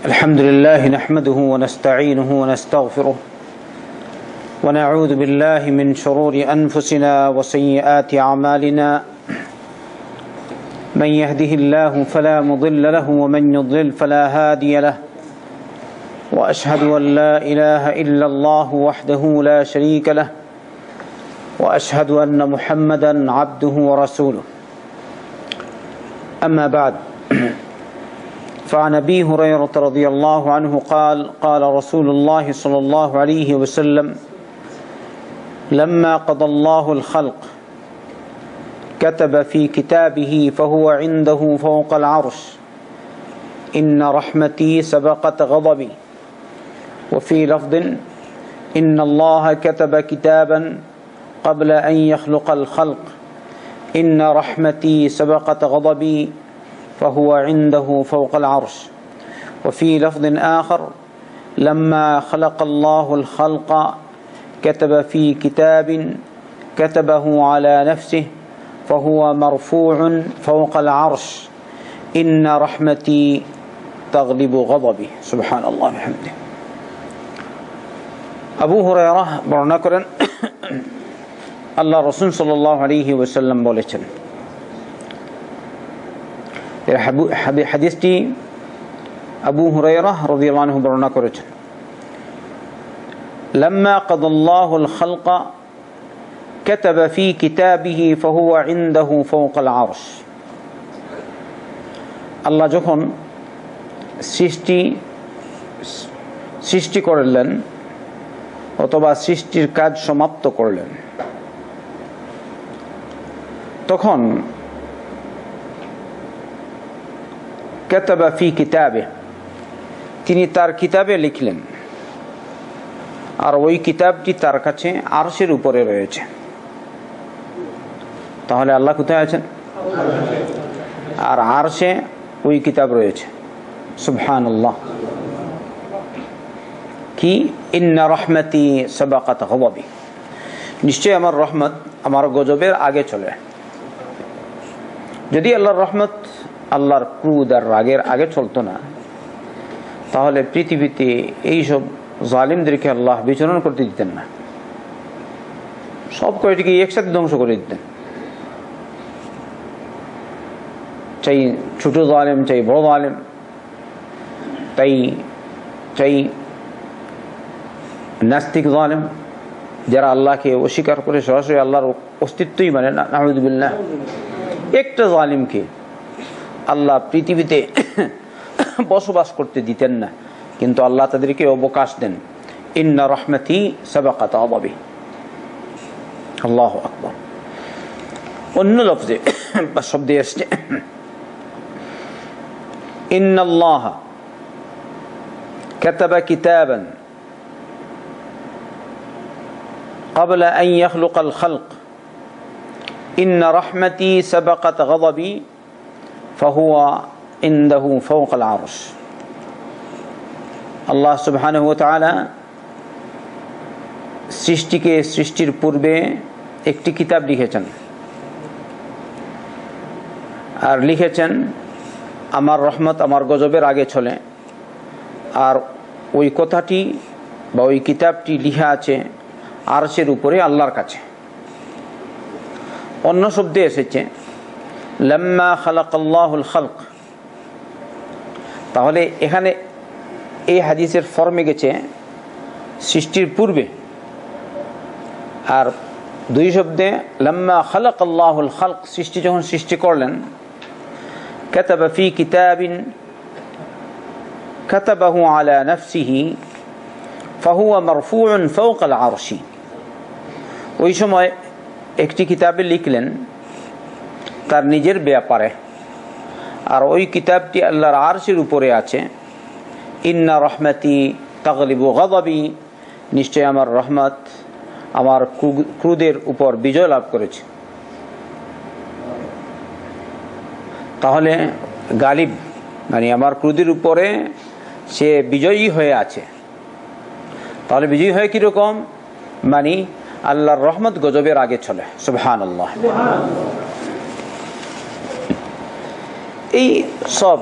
الحمد لله نحمده ونستعينه ونستغفره ونعوذ بالله من شرور أنفسنا وسيئات أعمالنا من يهده الله فلا مضل له ومن يضلل فلا هادي له وأشهد أن لا إله إلا الله وحده لا شريك له وأشهد أن محمدا عبده ورسوله أما بعد فعن أبي هريرة رضي الله عنه قال قال رسول الله صلى الله عليه وسلم لما قضى الله الخلق كتب في كتابه فهو عنده فوق العرش إن رحمتي سبقت غضبي وفي لفظ إن الله كتب كتابا قبل أن يخلق الخلق إن رحمتي سبقت غضبي فهو عنده فوق العرش وفي لفظ آخر لما خلق الله الخلق كتب في كتاب كتبه على نفسه فهو مرفوع فوق العرش إن رحمتي تغلب غضبي سبحان الله وبحمده আবু হুরায়রা বর্ণনা করেন আল্লাহ রাসূল সাল্লাল্লাহু আলাইহি ওয়াসাল্লাম বলেছেন, এর হাদিসটি আবু হুরায়রা রাদিয়াল্লাহু আনহু বর্ণনা করেছেন। লাম্মা কাদাল্লাহুল খালকা কাতাবা ফি কিতাবিহি ফাহুয়া ইনদাহু ফাওকাল আরশ। আল্লাহ যখন সৃষ্টি করলেন অথবা সৃষ্টির কাজ সমাপ্ত করলেন, তখন কাতাবা ফি কিতাবে, তিনি তার কিতাবে লিখলেন, আর ওই কিতাবটি তার কাছে আরশের উপরে রয়েছে। তাহলে আল্লাহ কোথায় আছেন? আর আরশে ওই কিতাব রয়েছে। সুবহানাল্লাহ। কি ইন্না রহমতি সাবাকাত গযবি, নিশ্চয় আমার রহমত আমার গজবের আগে চলে। যদি আল্লাহর রহমত আল্লাহর ক্রোধ আর রাগের আগে চলতো না, তাহলে পৃথিবীতে এইসব জালিমদেরকে আল্লাহ বিচরণ করতে দিতেন না, সব কয়টিকে একসাথে ধ্বংস করে দিতেন। চাই ছোট জালিম, চাই বড় জালিম, চাই নাস্তিক জালিম, যারা আল্লাহকে অস্বীকার করে সরাসরি আল্লাহর অস্তিত্বই মানে না, নাউযুবিল্লাহ, একটা জালিমকে আল্লাহ পৃথিবীতে বসবাস করতে দিতেন না, কিন্তু আল্লাহ তাদেরকে অবকাশ দেন। ইন্না রহমতি সাবাকাত গযবি। আল্লাহু আকবার। অন্য লফজে বা শব্দে আসছে ইন্নাল্লাহ কাতাবা কিতাবান قبل أن يخلق الخلق إن رحمتي سبقت غضبي فهو عنده فوق العرش। আল্লাহ সুবহানাহু ওয়া তাআলা সৃষ্টির পূর্বে একটি কিতাব লিখেছেন, আর লিখেছেন আমার রহমত আমার গজবের আগে চলে। আর ওই কথাটি বা ওই কিতাবটি লিখা আছে আরশের উপরে আল্লাহর কাছে। অন্য শব্দে এসেছে লাম্মা খালাকাল্লাহুল খালক। তাহলে এখানে এই হাদিসের ফর্মে গেছে সৃষ্টির পূর্বে, আর দুই শব্দে লাম্মা খালাকাল্লাহুল খালক, সৃষ্টি যখন সৃষ্টি করলেন, কাতাবা ফি কিতাবিন কাতাবাহু আলা নাফসিহি ফাহুয়া মারফুউন ফাওকাল আরশি। ওই সময় একটি কিতাবে লিখলেন তার নিজের ব্যাপারে, আর ওই কিতাবটি আল্লাহর আরশের উপরে আছে। ইন্না রহমতি তাগলিবু গযবি, নিশ্চয় আমার রহমত আমার ক্রোধের উপর বিজয় লাভ করেছে। তাহলে গালিব মানে আমার ক্রোধের উপরে সে বিজয়ী হয়ে আছে। তাহলে বিজয়ী হয়ে কিরকম? মানে আল্লাহর রহমত গজবের আগে চলে। সুবহানাল্লাহ। এই সব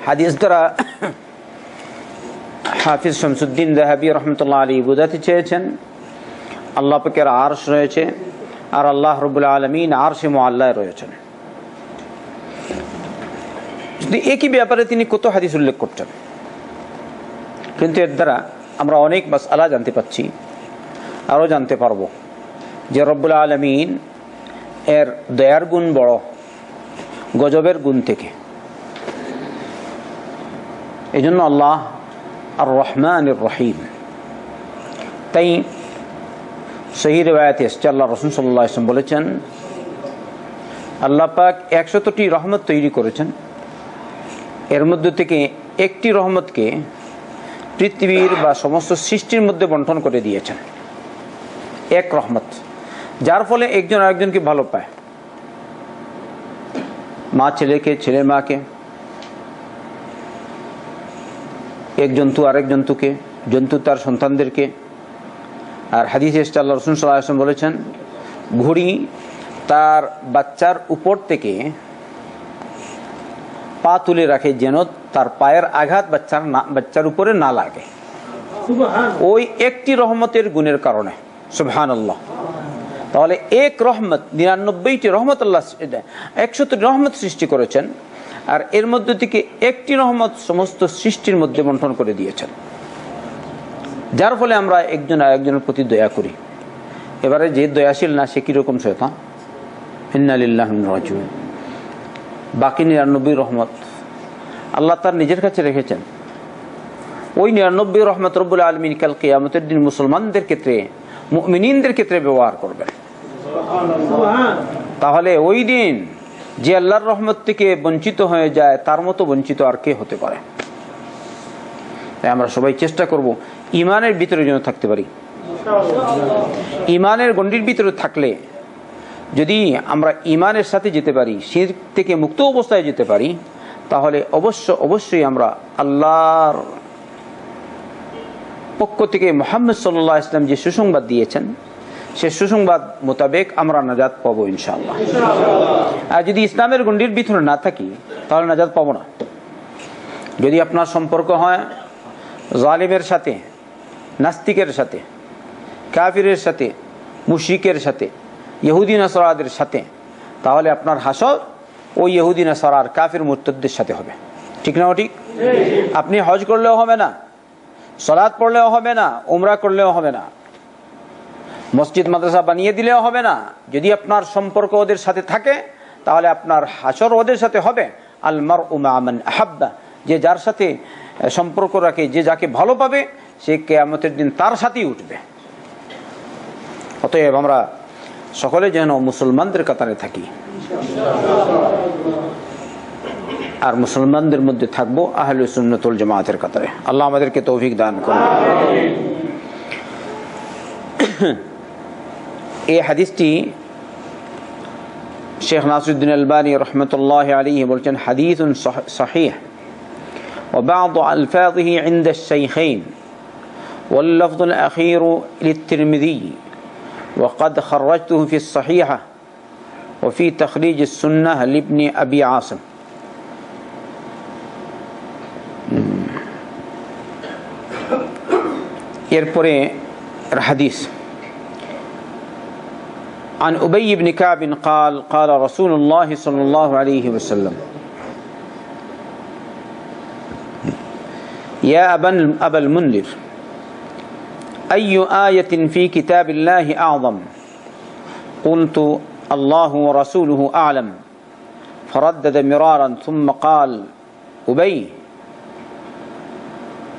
হাদিস দ্বারা হাফিজ শামসুদ্দিন যাহাবী রহমতুল্লাহ আলাইহি বোঝাতে চেয়েছেন আল্লাহ পাকের আরশ রয়েছে আর আল্লাহ রাব্বুল আলামিন আরশে মুআল্লায় রয়েছেন। যদি একই ব্যাপারে তিনি কত হাদিস উল্লেখ করছেন, কিন্তু এর দ্বারা আমরা অনেক মাসআলা জানতে পাচ্ছি, আরও জানতে পারবো যে রব্বুল আলামিন এর দয়ার গুণ বড় গজবের গুণ থেকে। এই জন্য আল্লাহ আর রহমানির রহিম। তাই সহিহ রিওয়ায়াতে এসেছে আল্লাহ রাসূল সাল্লাল্লাহু আলাইহি ওয়াসাল্লাম বলেছেন আল্লাহ পাক 100টি রহমত তৈরি করেছেন, এর মধ্যে থেকে একটি রহমতকে পৃথিবীর বা সমস্ত সৃষ্টির মধ্যে বন্টন করে দিয়েছেন। এক রহমত, যার ফলে একজন আরেকজনকে ভালো পায়, মা ছেলেকে, ছেলে মাকে, এক জন্তু আরেক জন্তুকে, জন্তু তার সন্তানদেরকে। আর হাদিসে এসেছে আল্লাহ রাসূল সাল্লাল্লাহু আলাইহি ওয়াসাল্লাম বলেছেন ঘুড়ি তার বাচ্চার উপর থেকে পা তুলে রাখে যেন তার পায়ের আঘাত বাচ্চার উপরে না লাগে, ওই একটি রহমতের গুণের কারণে। সুবহানাল্লাহ। তাহলে এক রহমত 99টি রহমত আল্লাহ 100টি রহমত সৃষ্টি করেছেন, আর এর মধ্যে থেকে একটি রহমত সমস্ত সৃষ্টির মধ্যে বন্টন করে দিয়েছেন, যার ফলে আমরা একজন আরেকজনের প্রতি দয়া করি। এবারে যে দয়াশীল না সে কিরকম শয়তান, ইন্না লিল্লাহি ওয়া ইন্না ইলাইহি রাজিউন। বাকি 99 রহমত আল্লাহ তার নিজের কাছে রেখেছেন। ওই 99 রহমত রব্বুল আলামিন কাল কিয়ামতের দিন মুসলমানদের ক্ষেত্রে, মুমিনিনদের ক্ষেত্রে ব্যবহার করবেন। তাহলে ওই দিন যে আল্লাহর রহমত থেকে বঞ্চিত হয়ে যায় তার মতো বঞ্চিত আর কে হতে পারে? তাই আমরা সবাই চেষ্টা করব ইমানের ভিতরে যেন থাকতে পারি। ইমানের গণ্ডির ভিতরে থাকলে যদি আমরা ইমানের সাথে যেতে পারি, শিরক থেকে মুক্ত অবস্থায় যেতে পারি, তাহলে অবশ্যই আমরা আল্লাহর পক্ষ থেকে মুহাম্মদ সাল্লাল্লাহু আলাইহি ওয়াসাল্লাম যে সুসংবাদ দিয়েছেন সে সুসংবাদ মোতাবেক আমরা নাজাত পাবো ইনশাআল্লাহ। আর যদি ইসলামের গণ্ডির ভিতরে না থাকি তাহলে নাজাত পাবো না। যদি আপনার সম্পর্ক হয় জালিমের সাথে, নাস্তিকের সাথে, কাফিরের সাথে, মুশরিকের সাথে, ইহুদি নাসারাদের সাথে, তাহলে আপনার হাসর ওই ইহুদি নাসারার কাফির মুরতাদদের সাথে হবে। ঠিক না? ঠিক। আপনি হজ করলেও হবে না, সালাত পড়লেও হবে না, উমরা করলেও হবে না, মসজিদ মাদ্রাসা বানিয়ে দিলেও হবে না। যদি আপনার সম্পর্ক ওদের সাথে থাকে তাহলে আপনার হাসর ওদের সাথে হবে। আল মারউ মা মান আহাব্বা, যে যার সাথে সম্পর্ক রাখে, যে যাকে ভালো পাবে, সে কিয়ামতের দিন তার সাথেই উঠবে। অতএব আমরা সকলে যেন মুসলমানদের কাতারে থাকি, আর মুসলমানদের মধ্যে থাকবো আহলে সুন্নাত ওয়াল জামাতের কাতারে। আল্লাহ আমাদেরকে তৌফিক দান করুন। এই হাদিসটি শেখ নাসিরুদ্দিন আলবানী রহমতুল্লাহ আলাইহি বলছেন হাদিসুন সহিহ ওয়া বা'দ আলফাযিহি ইনদা আশ-শাইখাইন ওয়াল লাফয আল-আখির লিত-তিরমিযি ওয়া ক্বাদ খারাজতুহু ফি আস-সহিহা ওয়া ফি তাখরিজ আস-সুন্নাহ লিবনি আবি আসিম। এরপরে হাদিস عن أبي بن كعب قال قال رسول الله صلى الله عليه وسلم يا أبا المنذر أي آية في كتاب الله أعظم؟ قلت الله ورسوله أعلم. فردد مرارا ثم قال أبي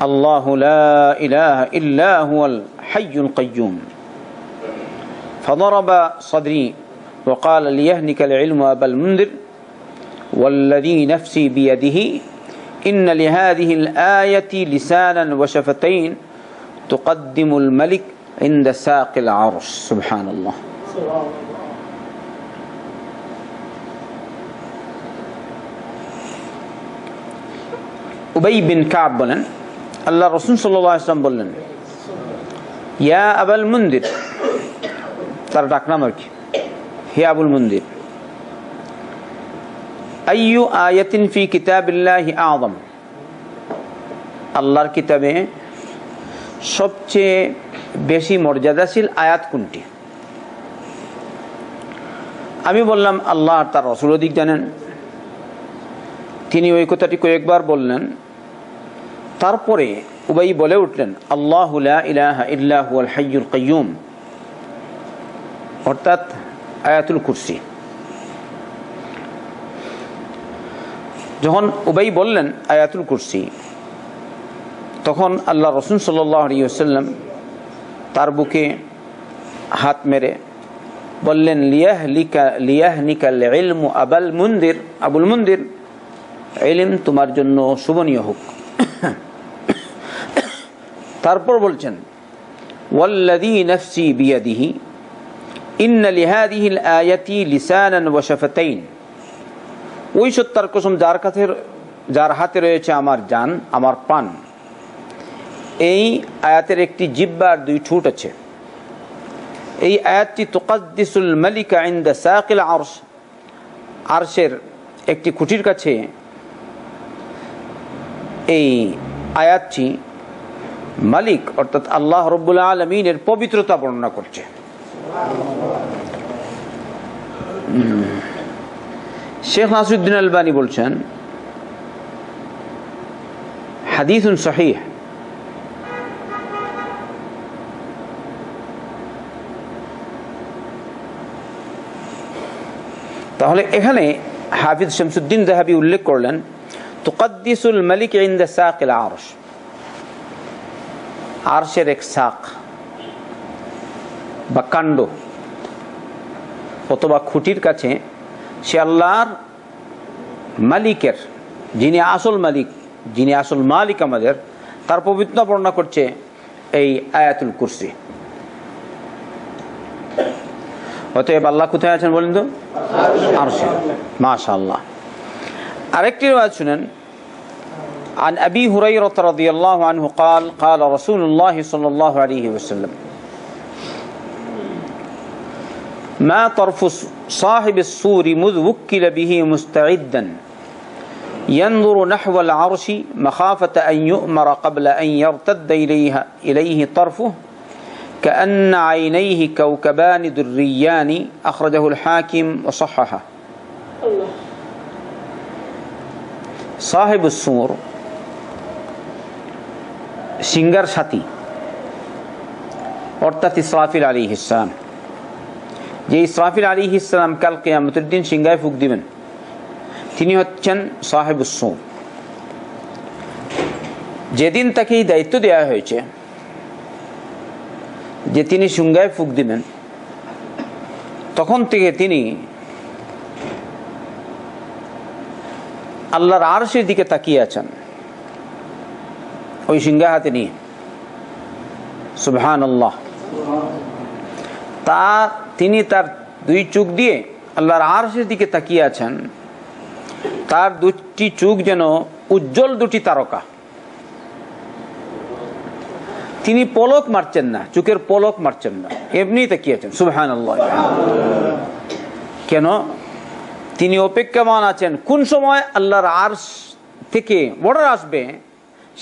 الله لا إله إلا هو الحي القيوم. فضرب صدري وقال ليهنك العلم أبا المنذر والذي نفسي بيده إن لهذه الآية لسانا وشفتين تقدم الملك عند ساق العرش. سبحان الله. উবাই বিন কাব বলেন আল্লাহ রাসূল সাল্লাল্লাহু আলাইহি ওয়াসাল্লাম বললেন ইয়া আবুল মুনদির, তার ডাকনাম আর কি, হে আবুল মুনদির, আইয়ু আয়াতিন ফি কিতাবিল্লাহি আযম, আল্লাহর কিতাবে সবচেয়ে বেশি মর্যাদাশীল আয়াত কোনটি? আমি বললাম আল্লাহ তার রাসূল অধিক জানেন। তিনি ওই কথাটি কয়েকবার বললেন। তারপরে উবাই বলে উঠলেন, আল্লাহু লা ইলাহা ইল্লা হুয়াল হাইয়ুল কাইয়্যুম, অর্থাৎ আয়াতুল কুরসি। যখন উবাই বললেন আয়াতুল কুরসি, তখন আল্লাহ রাসূল সাল্লাল্লাহু আলাইহি ওয়াসাল্লাম তার বুকে হাত মেরে বললেন, লিয়াহনিকাল ইলমু আবুল মুনদির, ইলম তোমার জন্য শুভনীয় হোক। তারপর বলছেন, ওয়াল্লাযী নাফসি বিয়াদিহি ইন্না লিহাযিহিল আয়াতি লিসানান ওয়া শাফাতাইন, ওই সত্তার কসম যার হাতে রয়েছে আমার জান, আমার প্রাণ, এই আয়াতের একটি জিহ্বা আর দুই ঠোঁট আছে। এই আয়াতটি তুকাদ্দিসুল মালিকা ইনদা সাকিল আরশ, আরশের একটি খুঁটির কাছে এই আয়াতটি মালিক অর্থাৎ আল্লাহ রাব্বুল আলামিনের পবিত্রতা বর্ণনা করছে। শেখ নাসিরউদ্দিন আলবানী বলছেন, হাদিসুন সহিহ। তাহলে এখানে হাফিজ শামসুদ্দিন যাহাবী উল্লেখ করলেন, তুকাদ্দিসুল মালিক ইনদা সাকিল আরশ, আরশের এক সাক বা কাণ্ড অথবা খুঁটির কাছে সে আল্লাহর মালিকের, যিনি আসল মালিক, যিনি আসল মালিক আমাদের, তার পবিত্রতা বর্ণনা করছে এই আয়াতুল কুরসি। অতএব আল্লাহ কোথায় আছেন বলেন তো? আরশে। মাশাআল্লাহ। আরেকটি riwayat শুনেন, عن أبي هريرة رضي الله عنه قال قال رسول الله صلى الله عليه وسلم ما طرف صاحب الصور مذ وكل به مستعدا ينظر نحو العرش مخافة أن يؤمر قبل أن يرتد إليه طرفه كأن عينيه كوكبان دريان أخرجه الحاكم وصححه. صاحب الصور সিঙ্গার সাথী অর্থাৎ ইসরাফিল আলাইহিস সালাম, যে ইসরাফিল আলাইহিস সালাম কাল কিয়ামতের দিন সিঙ্গায় ফুঁক দিবেন, তিনি হচ্ছেন সাহিবুস সূর। যেদিন তাকে এই দায়িত্ব দেওয়া হয়েছে যে তিনি সিঙ্গায় ফুঁক দিবেন, তখন থেকে তিনি আল্লাহর আরশের দিকে তাকিয়ে আছেন ওই সিঙ্গা হাতে নিয়ে। সুবহানাল্লাহ। তিনি তার দুই চোখ দিয়ে আল্লাহর আরশের দিকে তাকিয়ে আছেন। তার দুটি চোখ যেন উজ্জ্বল দুটি তারকা। তিনি পলক মারছেন না, চোখের পলক মারছেন না, এমনি তাকিয়ে আছেন। সুবহানাল্লাহ। কেন? তিনি অপেক্ষমান আছেন কোন সময় আল্লাহর আরশ থেকে অর্ডার আসবে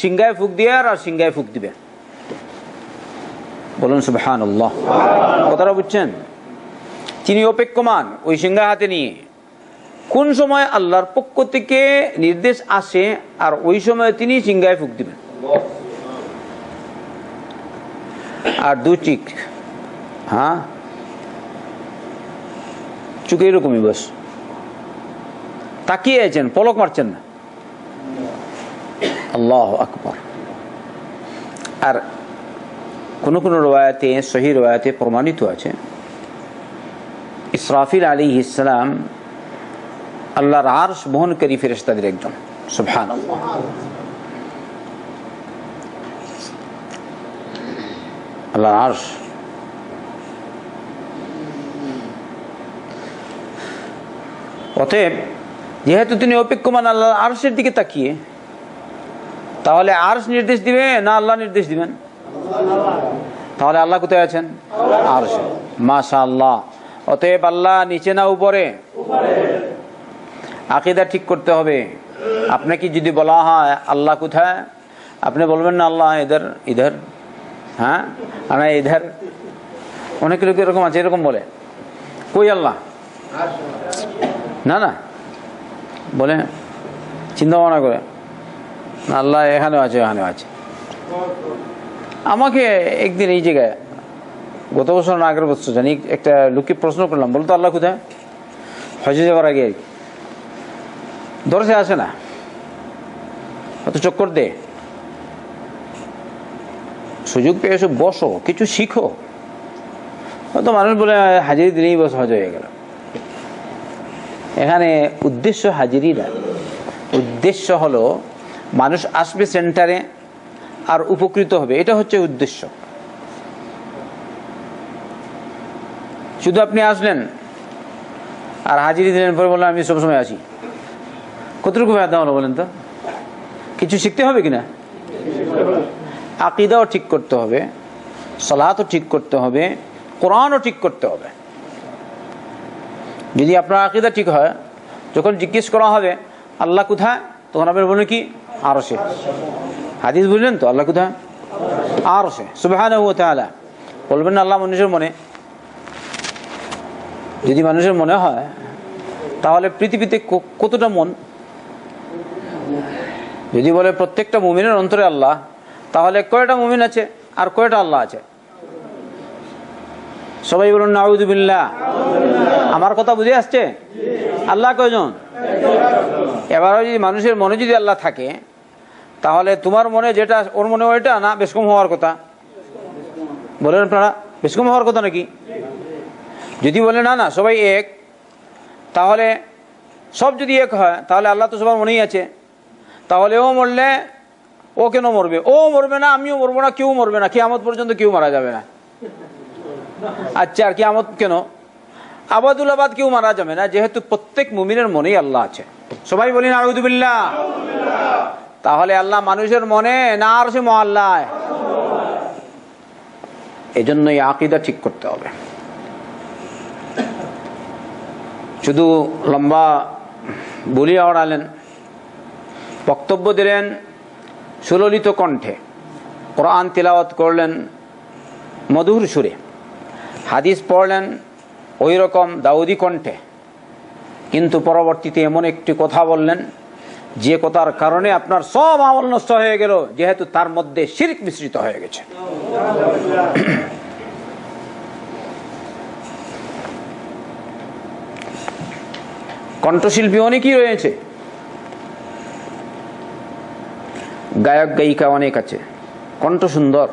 সিঙ্গায় ফুঁক দিয়ে আর সিঙ্গায় ফুঁক দিবে। বলুন সুবহানাল্লাহ। কথাটা বুঝছেন? তিনি অপেক্ষমান ওই সিঙ্গা হাতে নিয়ে কোন সময় আল্লাহর পক্ষ থেকে নির্দেশ আসে আর ওই সময় তিনি সিঙ্গায় ফুঁক দিবেন। আর দু চিক, হ্যাঁ, চোখে এরকমই বস তাকিয়ে আছেন, পলক মারছেন না। আল্লাহু আকবার। আর কোন কোন রওয়ায়াতে, সহিহ রওয়ায়াতে প্রমাণিত আছে ইসরাফিল আলাইহিস সালাম আল্লাহর আরশ বহনকারী ফেরেশতাদের একজন। সুবহানাল্লাহ। আল্লাহর আরশ। অতএব যেহেতু তিনি অপেক্ষমান আল্লাহর আরশের দিকে তাকিয়ে, তাহলে আরশ নির্দেশ দিবে না আল্লাহ নির্দেশ দিবেন? তাহলে আল্লাহ কোথায় আছেন? আরশে। মাশাআল্লাহ। অতএব আল্লাহ নিচে না উপরে? আকীদা ঠিক করতে হবে। আপনাকে যদি বলা হয় আল্লাহ কোথায়, আপনি বলবেন না আল্লাহ ইধর ইধর, হ্যাঁ আর ইধার অনেক লোক এরকম আছে, এরকম বলে কই আল্লাহ, না না বলে চিন্তা ভাবনা করে আল্লাহ এখানেও আছে এখানেও আছে। আমাকে একদিন এই জায়গায় গত বছর না আগের বছর জানি একটা লোককে প্রশ্ন করলাম, বলতো আল্লাহ কোথায়? হজে যাওয়ার আগে আর কি, দরজে আসে না, অত চক্কর দে, সুযোগ পেয়ে এসে বসো, কিছু শিখো। হয়তো মানুষ বলে হাজিরি দিলেই বস হজ হয়ে গেল। এখানে উদ্দেশ্য হাজিরি না, উদ্দেশ্য হলো মানুষ আসবে সেন্টারে আর উপকৃত হবে, এটা হচ্ছে উদ্দেশ্য। শুধু আপনি আসলেন আর হাজিরি দিলেন, পরে বললেন আমি সবসময় আসি, কতটুকু ফায়দা হলো বলেন তো? কিছু শিখতে হবে কিনা? আকীদাও ঠিক করতে হবে, সালাতও ঠিক করতে হবে, কোরআনও ঠিক করতে হবে। যদি আপনার আকীদা ঠিক হয়, যখন জিজ্ঞেস করা হবে আল্লাহ কোথায়, তখন আপনি বলবেন কি আরশে। হাদিস বুঝলেন তো, আল্লাহ কোথায়? আরশে সুবহানাহু ওয়া তাআলা। বলবেন না আল্লাহ মানুষের মনে। যদি মানুষের মনে হয় তাহলে পৃথিবীতে কতটা মন? যদি বলে প্রত্যেকটা মুমিনের অন্তরে আল্লাহ, তাহলে কয়টা মুমিন আছে আর কয়টা আল্লাহ আছে? সবাই বলুন নাউযু বিল্লাহ। আমার কথা বুঝে আসছে? আল্লাহ কয়জন? এবারও যদি মানুষের মনে যদি আল্লাহ থাকে, তাহলে তোমার মনে যেটা ওর মনে ওইটা না বেশ কম হওয়ার কথা? বলেন আপনারা, বেশ কম হওয়ার কথা নাকি? যদি বলে না না সবাই এক, তাহলে সব যদি এক হয় তাহলে আল্লাহ তো সবার মনেই আছে, তাহলে ও মরলে ও কেন মরবে? ও মরবে না, আমিও মরবো না, কেউ মরবে না, কিয়ামত পর্যন্ত কেউ মারা যাবে না। আচ্ছা, আর কিয়ামত কেন? আবাদুল আবাদ কেউ মারা যাবে না, যেহেতু প্রত্যেক মুমিনের মনেই আল্লাহ আছে। সবাই বলি নাউযু বিল্লাহ। তাহলে আল্লাহ মানুষের মনে না আর সে মহল্লায়? এজন্য এই আকীদা ঠিক করতে হবে। শুধু লম্বা বলি আওড়ালেন, বক্তব্য দিলেন সুললিত কণ্ঠে, কোরআন তিলাওয়াত করলেন মধুর সুরে, হাদিস পড়লেন ওই রকম দাউদি কণ্ঠে, কিন্তু পরবর্তীতে এমন একটি কথা বললেন যে কথার কারণে আপনার সব আমল নষ্ট হয়ে গেল, যেহেতু তার মধ্যে শিরক মিশ্রিত হয়ে গেছে। কণ্ঠশিল্পী অনেকই রয়েছে, গায়ক গায়িকা অনেক আছে, কণ্ঠ সুন্দর।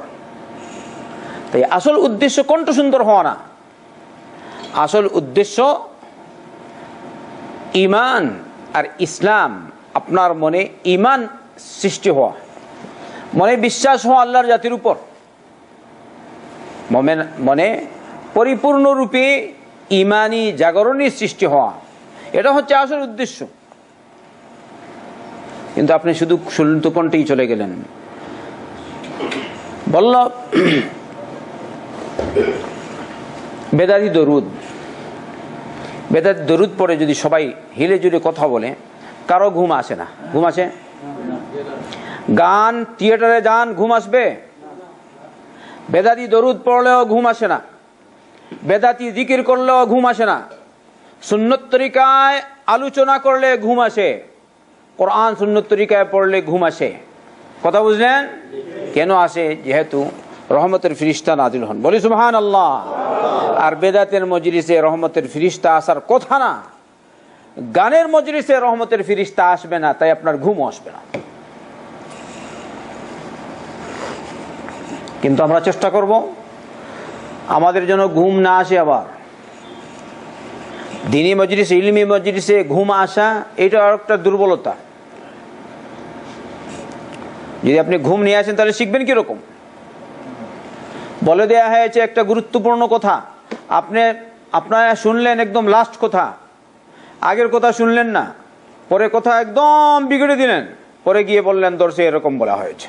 তাই আসল উদ্দেশ্য কণ্ঠ সুন্দর হওয়া না, আসল উদ্দেশ্য ঈমান আর ইসলাম, আপনার মনে ঈমান সৃষ্টি হওয়া, মনে বিশ্বাস হওয়া আল্লাহর জাতির উপর, মনে পরিপূর্ণরূপে ঈমানি জাগরণী সৃষ্টি হওয়া, এটা হচ্ছে আসল উদ্দেশ্য। কিন্তু আপনি শুধু সুললিত কণ্ঠেই চলে গেলেন। বলল বেদাতি দরুদ, বেদাতি দরুদ পড়ে যদি সবাই হিলে জুড়ে কথা বলে, কারো ঘুম আসে না? ঘুম আসে? গান থিয়েটারে যান, ঘুম আসবে? বেদাতি দরুদ পড়লেও ঘুম আসে না, বেদাতি জিকির করলেও ঘুম আসে না, সুন্নত তরিকায় আলোচনা করলে ঘুম আসে, কোরআন সুন্নত তরিকায় পড়লে ঘুম আসে। কথা বুঝলেন? কেন আসে? যেহেতু রহমতের ফিরিস্তা নাজিল হন। বলি সুবহানাল্লাহ। আর বেদাতের মজলিসে রহমতের ফিরিস্তা আসার কথা না, গানের মজলিসে রহমতের ফিরিস্তা আসবে না, তাই আপনার ঘুমও আসবে না। কিন্তু আমরা চেষ্টা করব আমাদের জন্য ঘুম না আসে। আবার দ্বীনি মজলিসে, ইলমি মজলিসে ঘুম আসা, এটা আর একটা দুর্বলতা। যদি আপনি ঘুম নিয়ে আসেন তাহলে শিখবেন কিরকম? বলে দেয়া হয়েছে একটা গুরুত্বপূর্ণ কথা, আপনারা শুনলেন একদম লাস্ট কথা, আগের কথা শুনলেন না, পরে কথা একদম বিগড়ে দিলেন, পরে গিয়ে বললেন দর্শে এরকম বলা হয়েছে।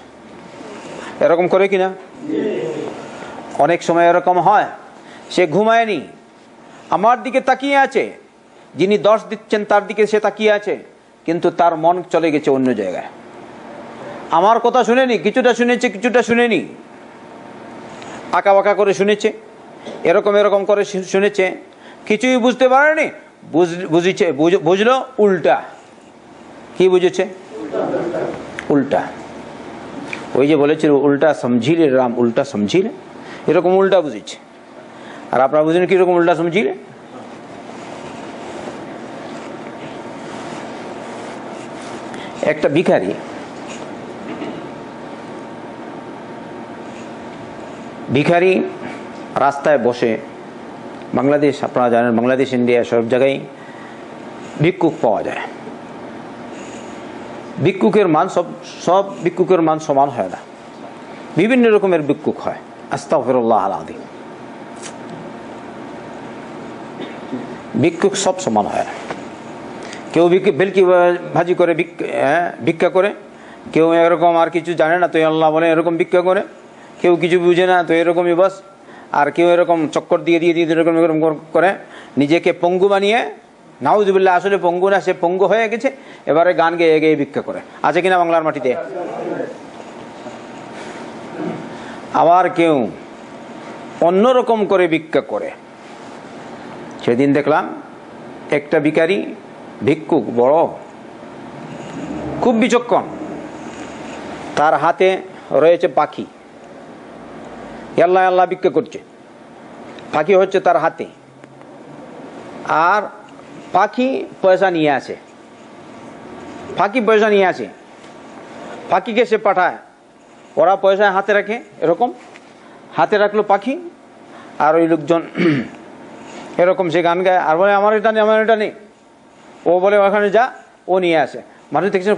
এরকম করে কিনা? অনেক সময় এরকম হয়, সে ঘুমায়নি, আমার দিকে তাকিয়ে আছে, যিনি দর্শ দিচ্ছেন তার দিকে সে তাকিয়ে আছে, কিন্তু তার মন চলে গেছে অন্য জায়গায়। আমার কথা শুনেনি, কিছুটা শুনেছে কিছুটা শুনেনি। আঁকা বাঁকা করে শুনেছে, এরকম এরকম করে শুনেছে, কিছুই বুঝতে পারেনি, বুঝলো উল্টা। কি বুঝেছে? উল্টা। ওই যে বলেছিল উল্টা সমঝিলে রাম, উল্টা সমঝিলে, এরকম উল্টা বুঝেছে। আর আপনারা বুঝলেন কিরকম উল্টা সমঝিলে? একটা ভিখারি রাস্তায় বসে, বাংলাদেশ আপনারা জানেন, বাংলাদেশ ইন্ডিয়া সব জায়গায় ভিক্ষুক পাওয়া যায়। ভিক্ষুকের মান সব ভিক্ষুকের মান সমান হয় না, বিভিন্ন রকমের ভিক্ষুক হয়। আস্তাগফিরুল্লাহ আল-আযীম। ভিক্ষুক সব সমান হয় না। কেউ ভেলকি ভাজি করে ভিক্ষা করে, কেউ এরকম আর কিছু জানে না তো আল্লাহ বলে এরকম ভিক্ষা করে, কেউ কিছু বুঝে না তো এরকমই বাস, আর কেউ এরকম চক্কর দিয়ে এরকম এরকম করে নিজেকে পঙ্গু বানিয়ে, নাউজুবিল্লাহ, আসলে পঙ্গু না, সে পঙ্গু হয়ে গেছে, এবারে গান গেয়ে গেয়ে ভিক্ষা করে। আছে কিনা বাংলার মাটিতে? আবার কেউ অন্যরকম করে ভিক্ষা করে। সেদিন দেখলাম একটা ভিক্ষুক বড়, খুব বিচক্ষণ, তার হাতে রয়েছে পাখি, আল্লাহ আল্লাহ ভিক্ষা করছে, পাখি হচ্ছে তার হাতে, আর পাখি পয়সা নিয়ে আসে, পাখিকে সে পাঠায়, ওরা পয়সা হাতে রাখে, এরকম হাতে রাখলো পাখি, আর ওই লোকজন এরকম সে গান গায় আর বলে আমার এটা নেই, ও বলে ওখানে যা, ও নিয়ে আসে। মানুষ দেখছেন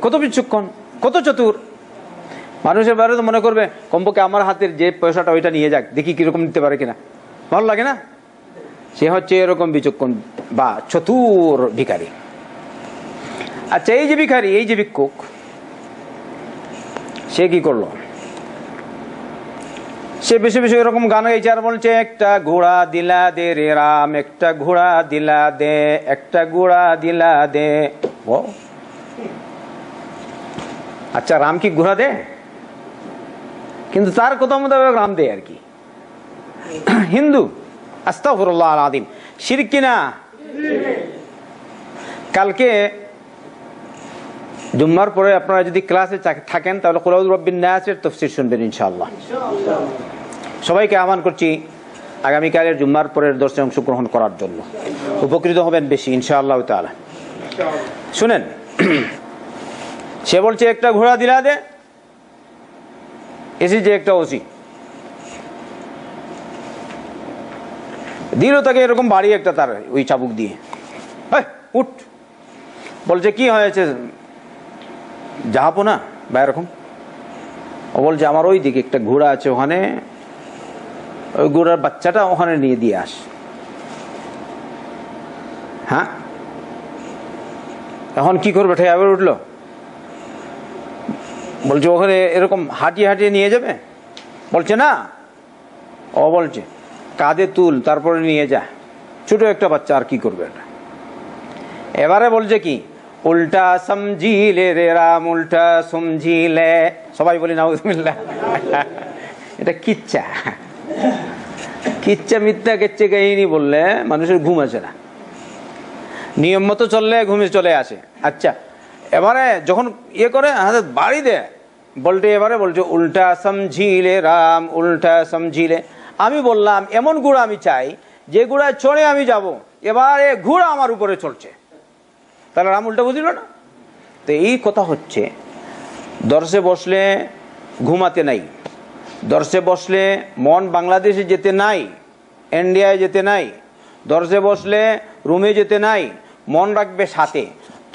কত বিচক্ষণ, কত চতুর। মানুষের বাইরে তো মনে করবে কমপক্ষে আমার হাতের যে পয়সাটা ওইটা নিয়ে যাক, দেখি কিরকম নিতে পারে কিনা, ভালো লাগে না? সে হচ্ছে এরকম বিচক্ষণ বা চতুর ভিখারি। আচ্ছা, এই যে ভিখারি, এই যে ভিক্ষুক, সে কি করলো? সে বেশি বেশি এরকম গান গাইছে আর বলছে একটা ঘোড়া দিলা দে রে রাম, একটা ঘোড়া দিলা দে, একটা ঘোড়া দিলা দে। ও আচ্ছা, রাম কি ঘোড়া দে? কিন্তু তার কথা মোতাবেক রাম দে আর কি। হিন্দু। আস্তাগফিরুল্লাহ আল-আযীম। শিরক কিনা? কালকে জুম্মার পরে আপনারা যদি ক্লাসে থাকেন তাহলে কুল আউযু বিরাব্বিন নাসের তাফসীর শুনবেন ইনশাআল্লাহ। সবাইকে আহ্বান করছি আগামীকালের জুম্মার পরের দর্শে অংশগ্রহণ করার জন্য, উপকৃত হবেন বেশি ইনশাআল্লাহ তাআলা। শুনেন, সে বলছে একটা ঘোড়া দিলা দে, এসি যে একটা ওসি দিল তাকে এরকম বাড়ি একটা, তার ওই চাবুক দিয়ে, উঠ। বলছে কি হয়েছে জাহাপনা বা এরকম? ও বলছে আমার ওই দিকে একটা ঘোড়া আছে, ওখানে ওই ঘোড়ার বাচ্চাটা ওখানে নিয়ে দিয়ে আস। হ্যাঁ, এখন কি করবে? আবার উঠলো, বলছে ওখানে এরকম হাঁটিয়ে হাঁটিয়ে নিয়ে যাবে? বলছে না, ও বলছে কাঁধে তুল, তারপরে নিয়ে যা, ছোট একটা বাচ্চা, আর কি করবে এটা? এবারে বলছে কি, উল্টা সমঝিলে রে রাম, উল্টা সমঝিলে। সবাই বলি নাউজুবিল্লাহ। এটা কিচ্ছা মিথ্যা কেচ্চে কাহিনী বললে মানুষের ঘুম আসে না, নিয়ম মতো চললে ঘুমে চলে আসে। আচ্ছা, এবারে যখন ইয়ে করে হাতে বাড়ি দেয়, এবারে বলছে উল্টা সমঝিলে রাম, উল্টা সমঝিলে। আমি বললাম এমন ঘোড়া আমি চাই যে ঘোড়ায় চড়ে আমি যাব, এবারে ঘোড়া আমার উপরে চলছে, তাহলে রাম উল্টা বুঝিল না? তো এই কথা হচ্ছে, দর্শে বসলে ঘুমাতে নাই, দর্শে বসলে মন বাংলাদেশে যেতে নাই, ইন্ডিয়ায় যেতে নাই, দর্শে বসলে রুমে যেতে নাই, মন রাখবে সাথে।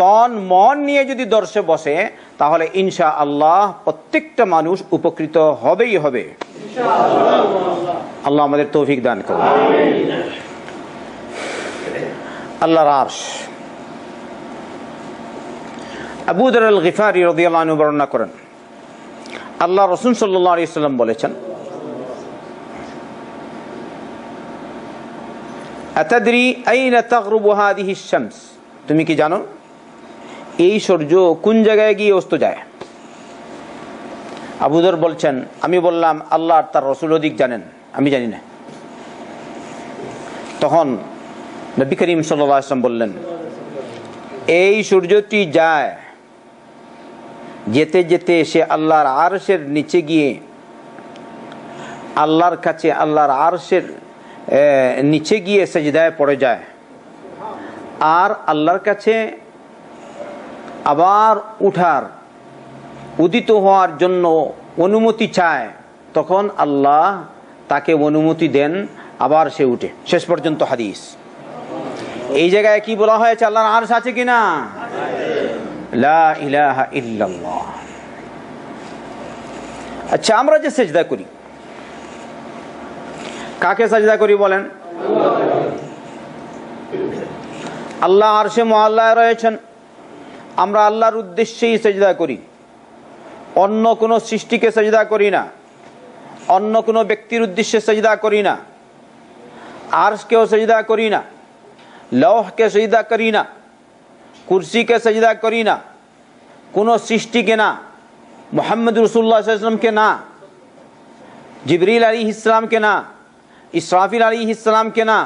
তন মন নিয়ে যদি দর্শে বসে তাহলে ইনশাআল্লাহ প্রত্যেকটা মানুষ উপকৃত হবেই হবে। আল্লাহ আমাদের তৌফিক দান করুন। আল্লাহর আরশ। আবু যর আল গিফারি রাদিয়াল্লাহু আনহু বর্ণনা করেন, আল্লাহ রাসূল সাল্লাল্লাহু আলাইহি ওয়াসাল্লাম বলেছেন, আতাদরি আইনা তাগরুবু হাদিহি আশ-শামস, তুমি কি জানো এই সূর্য কোন জায়গায় গিয়ে অস্ত যায়? আবু যর বলছেন, আমি বললাম আল্লাহ আর তার রাসূল অধিক জানেন, আমি জানি না। তখন নবী করিম সাল্লাল্লাহু আলাইহি ওয়াসাল্লাম বললেন, এই সূর্যটি যায়, যেতে যেতে সে আল্লাহর আরশের নিচে গিয়ে আল্লাহর কাছে, আল্লাহর আরশের নিচে গিয়ে সিজদায় পড়ে যায়, আর আল্লাহর কাছে আবার উঠার, উদিত হওয়ার জন্য অনুমতি চায়। তখন আল্লাহ তাকে অনুমতি দেন, আবার সে উঠে। শেষ পর্যন্ত হাদিস। এই জায়গায় কি বলা হয়েছে? আল্লাহর আরশ আছে কিনা? লা ইলাহা ইল্লাল্লাহ। আচ্ছা, আমরা যে সিজদা করি, কাকে সিজদা করি বলেন? আল্লাহ আরশে মুআল্লায় রয়েছেন, আমরা আল্লাহর উদ্দেশ্যেই সিজদা করি, অন্য কোনো সৃষ্টিকে সিজদা করি না, অন্য কোনো ব্যক্তির উদ্দেশ্যে সিজদা করি না, আরশকেও সিজদা করি না, লৌহকে সিজদা করি না, কুরসিকে সিজদা করি না, কোনো সৃষ্টিকে না, মুহাম্মদ রাসূলুল্লাহ সাল্লাল্লাহু আলাইহি ওয়াসাল্লামকে না, জিবরিল আলাইহিস সালামকে না, ইসরাফিল আলাইহিস সালামকে না,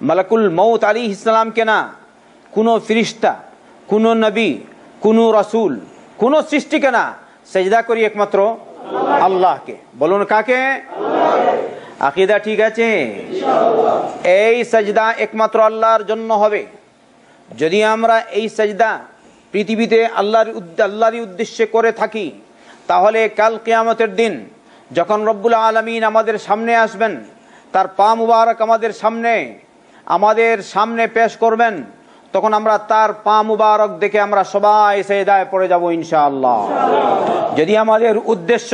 মালাকুল মউত আলাইহিস সালামকে না, কোনো ফেরেশতা, কোনো নবী, কোনো রাসূল, কোনো সৃষ্টিকে না, সিজদা করি একমাত্র আল্লাহকে। বলুন কাকে? আকীদা ঠিক আছে? এই সিজদা একমাত্র আল্লাহর জন্য হবে। যদি আমরা এই সিজদা পৃথিবীতে আল্লাহরই উদ্দেশ্যে করে থাকি, তাহলে কাল কিয়ামতের দিন যখন রব্বুল আলামিন আমাদের সামনে আসবেন, তার পা মুবারক আমাদের সামনে পেশ করবেন, তখন আমরা তার পা মুবারক দেখে আমরা সবাই সিজদায় পড়ে যাব ইনশাআল্লাহ। যদি আমাদের উদ্দেশ্য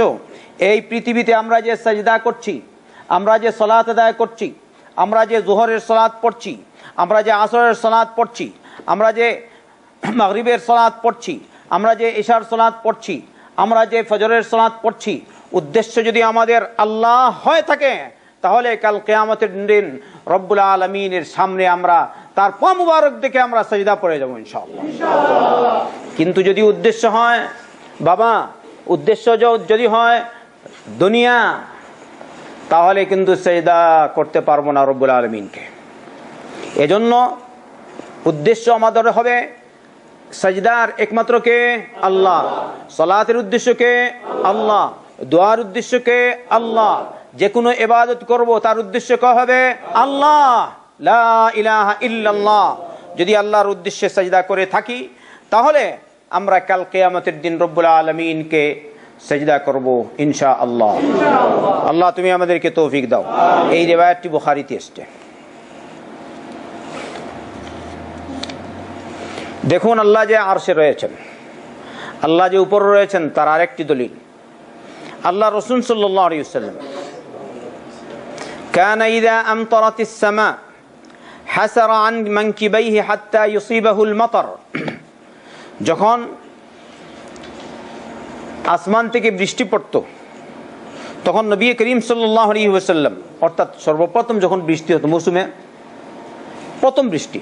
এই পৃথিবীতে আমরা যে সিজদা করছি, আমরা যে সালাত আদায় করছি, আমরা যে যোহরের সালাত পড়ছি, আমরা যে আসরের সালাত পড়ছি, আমরা যে মাগরিবের সালাত পড়ছি, আমরা যে ইশার সালাত পড়ছি, আমরা যে ফজরের সালাত পড়ছি, উদ্দেশ্য যদি আমাদের আল্লাহ হয়ে থাকে, তাহলে কাল কিয়ামতের দিন রব্বুল আলামিনের সামনে আমরা তার পা মুবারক দেখে আমরা সিজদা পড়ে যাব ইনশাআল্লাহ। কিন্তু যদি উদ্দেশ্য হয় বাবা, উদ্দেশ্য যদি হয় দুনিয়া, তাহলে কিন্তু সিজদা করতে পারবো না রব্বুল আলামিনকে। এজন্য উদ্দেশ্য আমাদের হবে সিজদার একমাত্র কে? আল্লাহ। সালাতের উদ্দেশ্য কে? আল্লাহ। দোয়ার উদ্দেশ্য কে? আল্লাহ। যে কোনো ইবাদত করব তার উদ্দেশ্য কে হবে? আল্লাহ। লা ইলাহা ইল্লাল্লাহ। যদি আল্লাহর উদ্দেশ্যে সিজদা করে থাকি, তাহলে আমরা কাল কিয়ামতের দিন রব্বুল আলামিনকে সিজদা করব ইনশাআল্লাহ। আল্লাহ তুমি আমাদেরকে তৌফিক দাও। এই রিওয়ায়াতটি বুখারীতে এসেছে। দেখুন, আল্লাহ যে আরশে রয়েছেন, আল্লাহ যে উপরে রয়েছেন, তার আরেকটি দলিল আল্লাহ রাসূল সাল্লাল্লাহু আলাইহি ওয়াসাল্লাম কানা ইযা আমতারাতিস সামা হাসারা আন মানকিবাইহি হাত্তা ইউসিবাহুল মাতার। যখন আসমান থেকে বৃষ্টি পড়ত, তখন নবী করিম সাল্লাল্লাহু আলাইহি ওয়াসাল্লাম, অর্থাৎ সর্বপ্রথম যখন বৃষ্টি হতো, মৌসুমে প্রথম বৃষ্টি,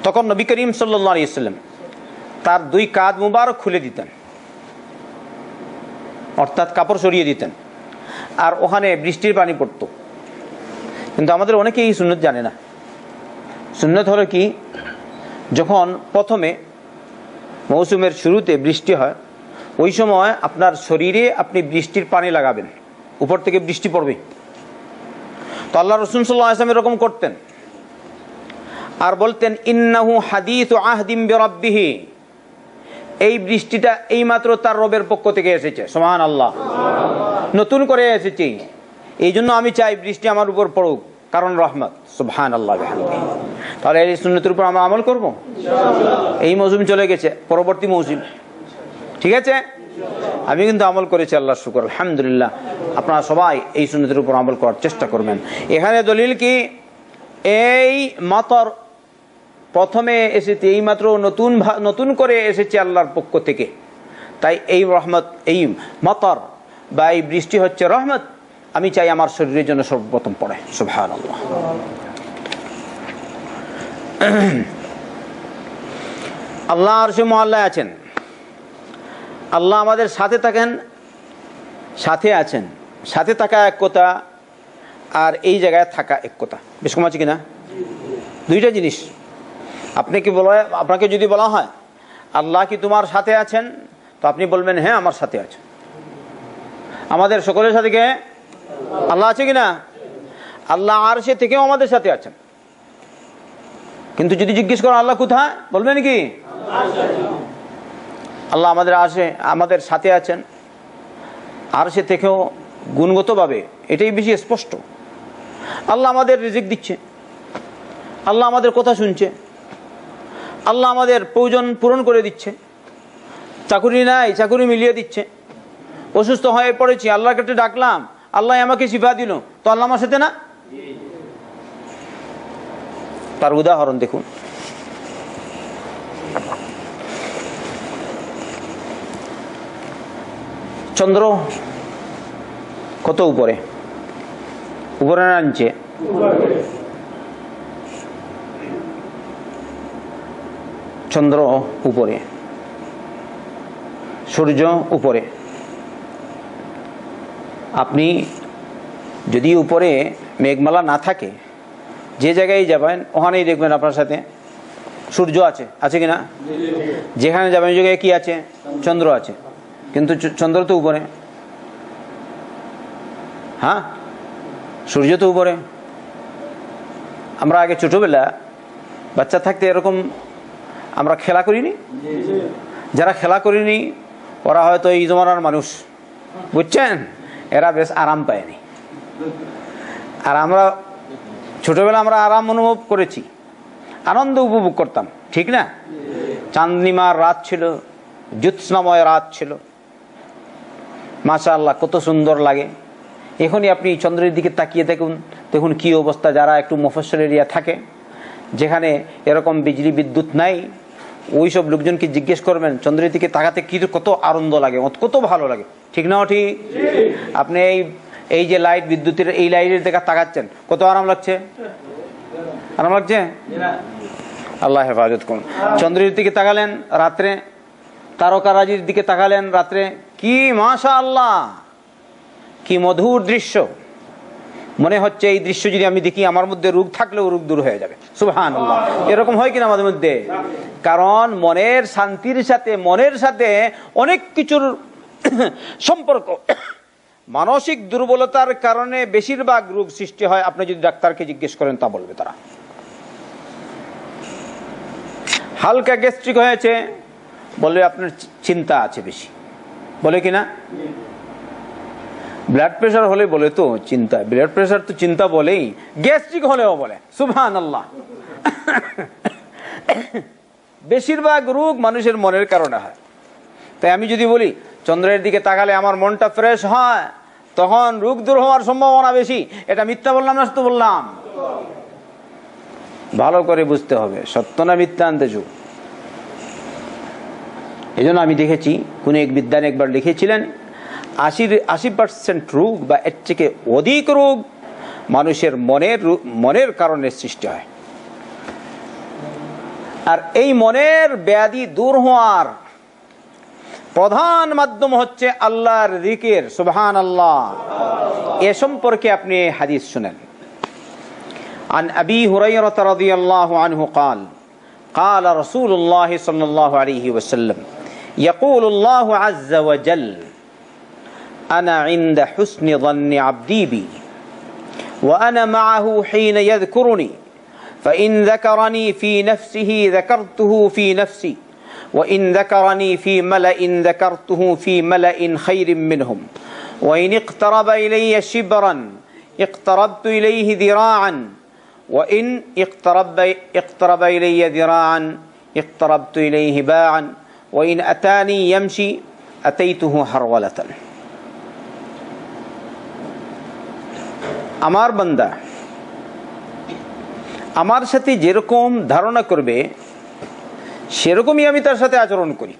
তখন নবী করিম সাল্লাল্লাহু আলাইহি ওয়াসাল্লাম তার দুই কাঁধ মুবারক খুলে দিতেন, অর্থাৎ কাপড় সরিয়ে দিতেন, আর ওখানে বৃষ্টির পানি পড়ত। কিন্তু আমাদের অনেকেই এই সুন্নত জানে না। সুন্নত হলো কি, যখন প্রথমে মৌসুমের শুরুতে বৃষ্টি হয়, ওই সময় আপনার শরীরে আপনি বৃষ্টির পানি লাগাবেন, উপর থেকে বৃষ্টি পড়বে। তো আল্লাহ রাসূল সাল্লাল্লাহু আলাইহি ওয়াসাল্লাম এরকম করতেন, আর বলতেন ইন্নাহু হাদিসু আহদিম বিরাব্বিহি। এই বৃষ্টিটা এইমাত্র তার রবের পক্ষ থেকে এসেছে, সুবহানাল্লাহ, নতুন করে এসেছে। এই জন্য আমি চাই বৃষ্টি আমার উপর পড়ুক, কারণ রহমত। সুবহানাল্লাহ বিহামদিহি। তাহলে এই সুন্নতের উপর আমরা আমল করব ইনশাআল্লাহ। এই মৌসুম চলে গেছে, পরবর্তী মৌসুম, ঠিক আছে? আমি কিন্তু আমল করেছি, আল্লাহর শুকর, আলহামদুলিল্লাহ। আপনারা সবাই এই সুন্নতের উপর আমল করার চেষ্টা করবেন। এখানে দলিল কি, এই মাতর প্রথমে এসেছে, এই মাত্র নতুন করে এসেছে আল্লাহর পক্ষ থেকে, তাই এই রহমত, এই মাতর বা এই বৃষ্টি হচ্ছে রহমত। আমি চাই আমার শরীরের জন্য সর্বপ্রথম পড়ে, সুবহানাল্লাহ। আল্লাহ আরশে মুআল্লায় আছেন, আল্লাহ আমাদের সাথে থাকেন, সাথে আছেন, সাথে থাকা এক কথা আর এই জায়গায় থাকা এক কথা, বেশ কম আছে কিনা? দুইটা জিনিস। আপনাকে যদি বলা হয় আল্লাহ কি তোমার সাথে আছেন, তো আপনি বলবেন হ্যাঁ আমার সাথে আছে। আমাদের সকলের সাথে কে? আল্লাহ আছে কিনা? আল্লাহ আরশে থেকেও আমাদের সাথে আছেন। কিন্তু যদি জিজ্ঞেস করেন আল্লাহ কোথায়, বলবেন কি আল্লাহ আমাদের সাথে আছেন, আরশে থেকেও গুণগতভাবে এটাই বেশি স্পষ্ট। আল্লাহ আমাদের রিজিক দিচ্ছে, আল্লাহ আমাদের কথা শুনছে, আল্লাহ আমাদের প্রয়োজন পূরণ করে দিচ্ছে, চাকুরি নাই চাকুরি মিলিয়ে দিচ্ছে, অসুস্থ হয়ে পড়েছি আল্লাহর কাছে ডাকলাম, আল্লাহ আমাকে শিফা দিল, তো আল্লাহ আমার সাথে না? তার উদাহরণ দেখুন। চন্দ্র কত উপরে? উপরে না নিচে? চন্দ্র উপরে, সূর্য উপরে। আপনি যদি উপরে মেঘমালা না থাকে, যে জায়গায় যাবেন ওখানেই দেখবেন আপনার সাথে সূর্য আছে, আছে কিনা? যেখানে যাবেন ওই জায়গায় কি আছে? চন্দ্র আছে। কিন্তু চন্দ্র তো উপরে, হ্যাঁ সূর্য তো উপরে। আমরা আগে ছোটবেলা বাচ্চা থাকতে এরকম আমরা খেলা করিনি? যারা খেলা করিনি ওরা হয়তো এই জমানার মানুষ, বুঝছেন? এরা বেশ আরাম পায়নি। আর আমরা ছোটবেলা আমরা আরাম অনুভব করেছি, আনন্দ উপভোগ করতাম, ঠিক না? চাঁদনিমার রাত ছিল, জ্যোৎস্নাময় রাত ছিল, মাশাআল্লাহ কত সুন্দর লাগে। এখনই আপনি চন্দ্রের দিকে তাকিয়ে দেখুন কি অবস্থা। যারা একটু মফস্বল এরিয়া থাকে, যেখানে এরকম বিজলি বিদ্যুৎ নাই, ওই সব লোকজনকে জিজ্ঞেস করবেন চন্দ্রের দিকে তাকাতে কি কত আনন্দ লাগে, কত ভালো লাগে, ঠিক না? ঠিক। আপনি এই যে লাইট, বিদ্যুতের এই লাইটের দিকে তাকাচ্ছেন, কত আরাম লাগছে? আরাম লাগছে? আল্লাহ হেফাজত করুন। চন্দ্রের দিকে তাকালেন রাত্রে, তারকারাজির দিকে তাকালেন রাত্রে, কি মাশাআল্লাহ, কি মধুর দৃশ্য। মনে হচ্ছে এই দৃশ্য যদি আমি দেখি আমার মধ্যে রোগ থাকলেও রোগ দূর হয়ে যাবে। সুবহানাল্লাহ। এরকম হয় কিনা আমাদের মধ্যে? কারণ মনের শান্তির সাথে, মনের সাথে অনেক কিছুর সম্পর্ক। মানসিক দুর্বলতার কারণে বেশিরভাগ রোগ সৃষ্টি হয়। আপনি যদি ডাক্তারকে জিজ্ঞেস করেন তা বলবে তারা। হালকা গ্যাস্ট্রিক হয়েছে, বলবে আপনার চিন্তা আছে বেশি, বলে কিনা? ব্লাড প্রেশার হলে বলে তো চিন্তা, ব্লাড প্রেশার তো চিন্তা বলেই, গ্যাস্ট্রিক হলেও বলে। সুবহানাল্লাহ। বেশিরভাগ রোগ মানুষের মনের কারণে হয়। তাই আমি যদি বলি চন্দ্রের দিকে তাকালে আমার মনটা ফ্রেশ হয়, তখন রোগ দূর হওয়ার সম্ভাবনা বেশি। এটা মিথ্যা বললাম না সত্য বললাম? ভালো করে বুঝতে হবে সত্য না মিথ্যা আনতেছু। এই জন্য আমি দেখেছি কোন এক বিদ্বান একবার লিখেছিলেন 80% রোগ বা এর থেকে অধিক রোগ মানুষের মনের কারণে সৃষ্টি হয়। আর এই মনের ব্যাধি দূর হওয়ার প্রধান মাধ্যম হচ্ছে আল্লাহর জিকির। সুবহানাল্লাহ। এ সম্পর্কে আপনি হাদিস শুনেন। عن أبي هريرة رضي الله عنه قال قال رسول الله صلى الله عليه وسلم يقول الله عز وجل أنا عند حسن ظن عبدي بي وأنا معه حين يذكرني فإن ذكرني في نفسه ذكرته في نفسي وإن ذكرني في ملأ ذكرته في ملأ خير منهم وإن اقترب إلي شبرا اقتربت إليه ذراعا وإن اقترب إلي ذراعا اقتربت إليه باعا وإن أتاني يمشي أتيته هرولة। আমার বান্দা আমার সাথে যেরকম ধারণা করবে সেরকমই আমি তার সাথে আচরণ করি।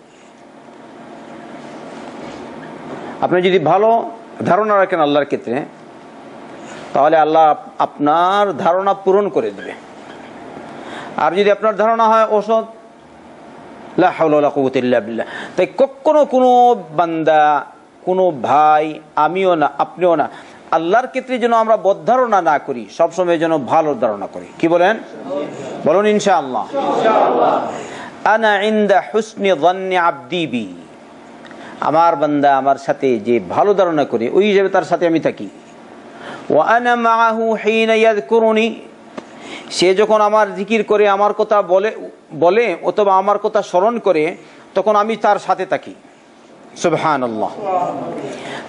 আপনি যদি ভালো ধারণা রাখেন আল্লাহর ক্ষেত্রে, তাহলে আল্লাহ আপনার ধারণা পূরণ করে দেবে। আর যদি আপনার ধারণা হয় অসৎ, লা হাওলা ওয়ালা কুওয়াতা ইল্লা বিল্লাহ। তাই কখনো কোনো বান্দা, কোনো ভাই, আমিও না আপনিও না, আল্লাহর ক্ষেত্রে যেন আমরা বদধারণা না করি, সবসময় যেন ভালো ধারণা করি। কি বলেন? বলুন ইনশাআল্লাহ। আনা ইনদা হুসনি যান্নি আবদি বি, আমার বান্দা আমার সাথে যে ভালো ধারণা করে ওই হিসেবে তার সাথে আমি থাকি। ওয়া আনা মাআহু হিনা ইয়াযকুরুনি, সে যখন আমার জিকির করে, আমার কথা বলে অথবা আমার কথা স্মরণ করে, তখন আমি তার সাথে থাকি। সুবহানাল্লাহ।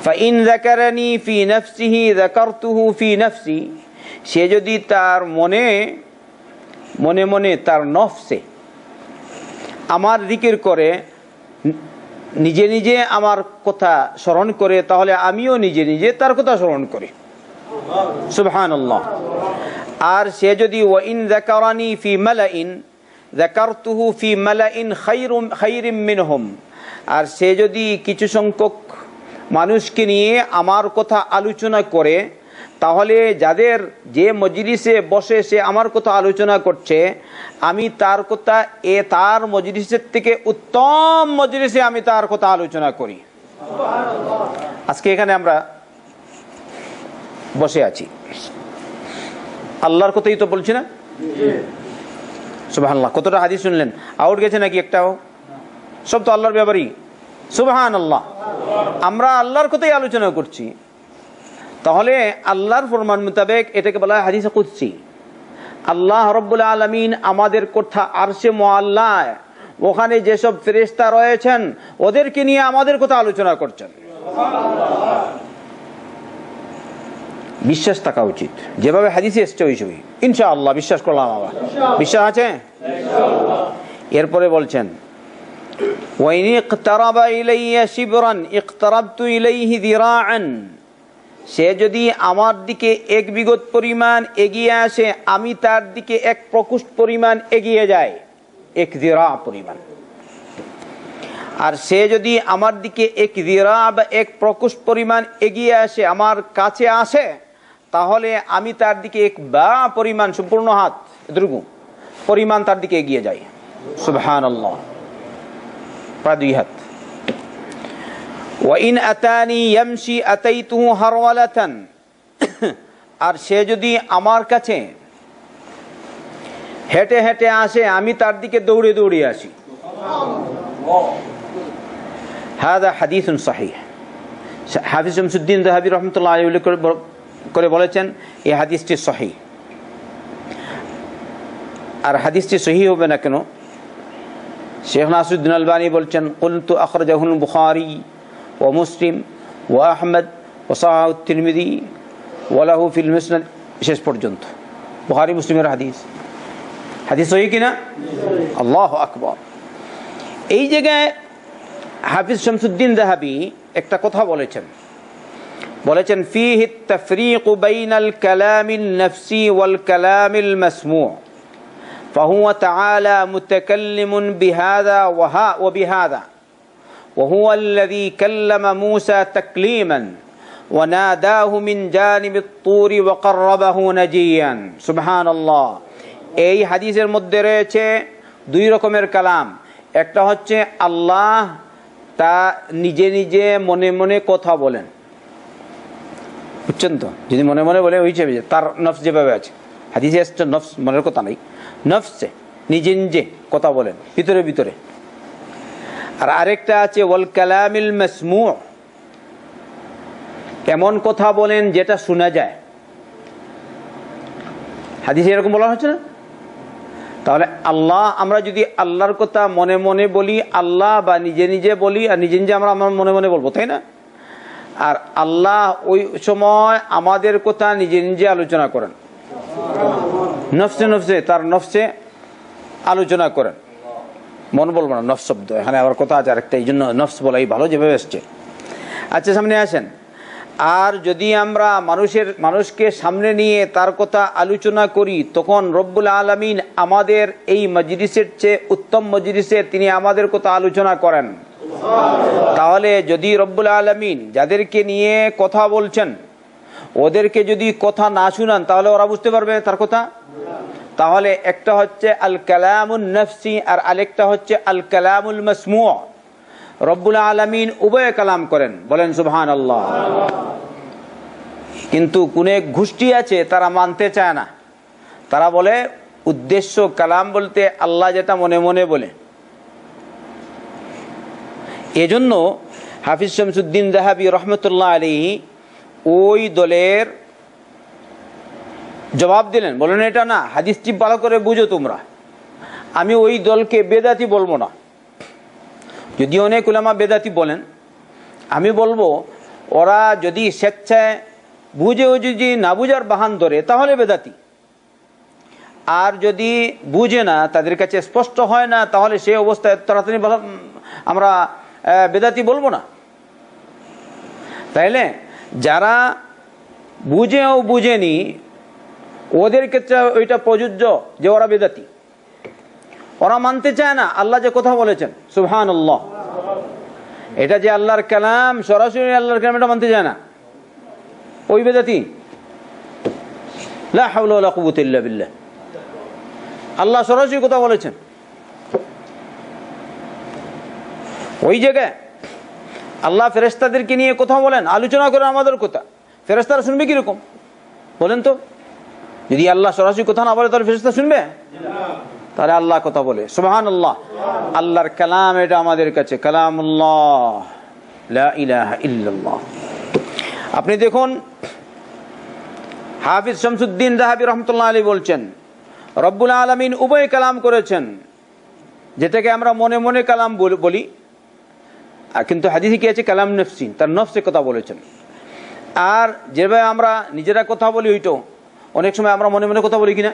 ফাইন যাকারানি ফি নাফসিহি যাকারতুহু ফি নাফসি, সে যদি তার মনে মনে তার নফসে আমার জিকির করে, নিজে নিজে আমার কথা স্মরণ করে, তাহলে আমিও নিজে নিজে তার কথা স্মরণ করি। সুবহানাল্লাহ। আর সে যদি ওয়াইন যাকারানি ফি মালাইন যাকারতুহু ফি মালাইন খায়রিম মিনহুম, আর সে যদি কিছু সংখ্যক মানুষকে নিয়ে আমার কথা আলোচনা করে, তাহলে যে মজলিসে বসে সে আমার কথা আলোচনা করছে, আমি তার কথা তার মজলিসের থেকে উত্তম মজলিসে আমি তার কথা আলোচনা করি। আজকে এখানে আমরা বসে আছি, আল্লাহর কথাই তো বলছি না? সুবহানাল্লাহ। কতটা হাদিস শুনলেন? আউট গেছে নাকি একটাও? সব তো আল্লাহর ব্যাপারই। সুবহানাল্লাহ। আমরা আল্লাহর কথাই আলোচনা করছি, তাহলে আল্লাহর ফরমান মোতাবেক এটাকে বলা হয় হাদিসে কুদসি। আল্লাহ রাব্বুল আলামিন আমাদের কথা আরশে মুআল্লায়, ওখানে যেসব ফেরেশতা রয়েছেন ওদেরকে নিয়ে আমাদের কথা আলোচনা করছেন। বিশ্বাস থাকা উচিত, যেভাবে হাদিসে এসছে ওইসবই ইনশাআল্লাহ বিশ্বাস করলাম। আবার বিশ্বাস আছে? এরপরে বলছেন ওয়াইন ইকতারাবা ইলাইয়া শিবরান ইকতারাবতু ইলাইহি যিরাআন, সে যদি আমার দিকে 1 বিঘত পরিমাণ এগিয়ে আসে, আমি তার দিকে 1 প্রকোষ্ঠ পরিমাণ এগিয়ে যাই, 1 যিরা পরিমাণ। আর সে যদি আমার দিকে 1 যিরা বা 1 প্রকোষ্ঠ পরিমাণ এগিয়ে আসে, আমার কাছে আসে, তাহলে আমি তার দিকে 1 বা পরিমাণ, সম্পূর্ণ হাত এতটুকু পরিমাণ তার দিকে এগিয়ে যাই। সুবহানাল্লাহ। প্রায় 2 হাত। ওয়াইন আতানি ইয়ামশি আতাইতুহু হারওয়ালাতান, আর সে যদি আমার কাছে হেঁটে হেঁটে আসে, আমি তার দিকে দৌড়ে দৌড়ে আসি। হাদা হাদিসুন সহিহ। হাফিজ শামসুদ্দিন যাহাবী রাহমাতুল্লাহ আলাইহি করে বলেছেন এই হাদিসটি সহিহ। আর হাদিসটি সহিহ হবে না কেন? শেখ নাসিরুদ্দিন আলবানী বলছেন কুলতু আখরাজাহুল বুখারী ওয়া মুসলিম ওয়া আহমদ ওয়া সাহাহু তিরমিজি ওয়া লাহু ফিল মুসনাদ, শেষ পর্যন্ত। বুখারী মুসলিমের হাদিস। হাদিস সহিহ কিনা? আল্লাহু আকবার। এই জায়গায় হাফিজ শামসুদ্দিন যাহাবী একটা কথা বলেছেন ফীহি তাফরীকু বাইনাল কালামিন নাফসি ওয়াল কালামিল মাসমূ', ফাহুয়া তাআলা মুতাকাল্লিমুন বিহাযা ওয়া বিহাযা وهو الذي كلم موسى تكليما وناداه من جانب الطور وقربه نجيا। سبحان الله। এই হাদিসের মধ্যে রয়েছে 2 রকমের কালাম। একটা হচ্ছে আল্লাহ তা নিজে নিজে মনে মনে কথা বলেন, বুঝছেন তো? যদি মনে মনে বলে ওই হিসেবে তার নফস যেভাবে আছে, হাদিসে আসছে নফস মনের কথা নাই, নফসে নিজে নিজে কথা বলেন ভিতরে ভিতরে। আর আরেকটা আছে ওয়াল কালামিল মাসমূ', এমন কথা বলেন যেটা শোনা যায়। হাদিসে এরকম বলা হচ্ছে না? তাহলে আল্লাহ, আমরা যদি আল্লাহর কথা মনে মনে বলি, আল্লাহ বা নিজে নিজে বলি, আর নিজে নিজে আমরা মনে মনে বলবো, তাই না? আর আল্লাহ ওই সময় আমাদের কথা নিজে নিজে আলোচনা করেন, নফসে তার নফসে আলোচনা করেন। মন বলবো না, নফস শব্দ এখানে আবার কথা আছে আরেকটা, এই জন্য নফস বলাই ভালো যেভাবে এসছে। আচ্ছা, সামনে আসেন। আর যদি আমরা মানুষকে সামনে নিয়ে তার কথা আলোচনা করি, তখন রব্বুল আলামিন আমাদের এই মজলিসের চেয়ে উত্তম মজলিসে তিনি আমাদের কথা আলোচনা করেন। তাহলে যদি রব্বুল আলামিন যাদেরকে নিয়ে কথা বলছেন ওদেরকে যদি কথা না শুনান, তাহলে ওরা বুঝতে পারবে তার কথা? তাহলে একটা হচ্ছে আল কালামুন নফসি আর আরেকটা হচ্ছে আল কালামুল মাসমু'। রব্বুল আলামিন উভয় কালাম করেন, বলেন সুবহানাল্লাহ। কিন্তু কোন এক গোষ্ঠী আছে তারা মানতে চায় না, তারা বলে উদ্দেশ্য কালাম বলতে আল্লাহ যেটা মনে মনে বলে। এজন্য হাফিজ শামসুদ্দিন যাহাবী রাহমাতুল্লাহ আলাইহি ওই দলের জবাব দিলেন, বলেন এটা না, হাদিসটি ভালো করে বুঝো তোমরা, আমি ওই দলকে বেদাতি বলবো না। যদি অনেক উলামা বেদাতি বলেন, আমি বলবো ওরা যদি স্বেচ্ছায় বুঝেও যদি না বুঝার বাহান ধরে তাহলে বেদাতি, আর যদি বুঝে না, তাদের কাছে স্পষ্ট হয় না, তাহলে সেই অবস্থায় তাড়াতাড়ি আমরা বেদাতি বলবো না। তাইলে যারা বুঝেও বুঝেনি ওদের ক্ষেত্রে ওইটা প্রযোজ্য যে ওরা বেদাতি, ওরা মানতে চায় না আল্লাহ যে কথা বলেছেন সুবহানাল্লাহ, এটা যে আল্লাহর কালাম, সরাসরি আল্লাহর কালাম, এটা মানতে চায় না, ওই বেদাতি। লা হাওলা ওয়ালা কুওয়াতা ইল্লা বিল্লাহ। আল্লাহ সরাসরি কথা বলেছেন, ওই জায়গায় আল্লাহ ফেরেশতাদেরকে নিয়ে কথা বলেন, আলোচনা করেন আমাদের কথা, ফেরেশতারা শুনবে কিরকম বলেন তো? যদি আল্লাহ সরাসরি কথা না বলে তাহলে ফেরেশতা শুনবে? তাহলে আল্লাহ কথা বলে সুবহানাল্লাহ। আল্লাহর কালাম এটা আমাদের কাছে কালামুল্লাহ, লা ইলাহা ইল্লাল্লাহ। আপনি দেখুন হাফিজ শামসুদ্দিন যাহাবী রাহমাতুল্লাহ আলাইহি বলছেন রব্বুল আলামিন উভয় কালাম করেছেন, যেটাকে আমরা মনে মনে কালাম বলি, কিন্তু হাদিসে কি আছে কালাম নফসি, তার নফসে কথা বলেছেন। আর যেভাবে আমরা নিজেরা কথা বলি ওইটাও অনেক সময় আমরা মনে মনে কথা বলি কিনা,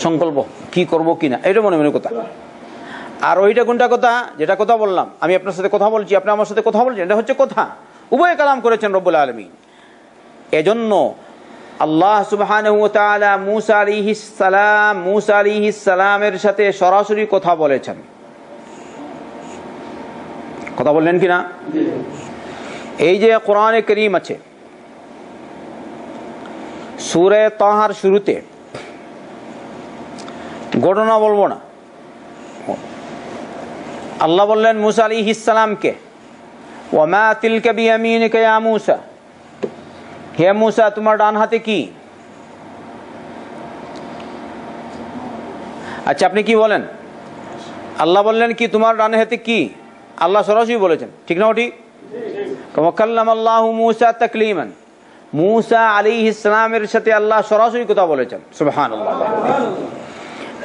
সংকল্প কি করব কিনা, এটা মনে মনে কথা। আর ওইটা কোনটা কথা, যেটা কথা বললাম, আমি আপনার সাথে কথা বলছি, আপনি আমার সাথে কথা বলছেন, এটা হচ্ছে কথা। উভয় কালাম করেছেন রব্বুল আলামিন। এজন্য আল্লাহ সুবহানাহু ওয়া তাআলা মূসা আলাইহিস সালামের সাথে সরাসরি কথা বলেছেন। কথা বললেন কিনা? এই যে কোরআনে কারীম আছে, সূরা তাহার শুরুতে, ঘটনা বলবো না, আল্লাহ বললেন মূসা আলাইহিস সালামকে, ওয়া মা তিলকা বিয়ামিনিকা ইয়া মূসা, হে মূসা তোমার ডান হাতে কি? আচ্ছা আপনি কি বলেন? আল্লাহ বললেন কি তোমার ডান হাতে কি? আল্লাহ সরাসরি বলেছেন, ঠিক না? ঠিক। কাল্লামাল্লাহু মূসা তাকলিমান, মূসা আলাইহিস সালামের সাথে আল্লাহ সরাসরি কথা বলেছেন সুবহানাল্লাহ।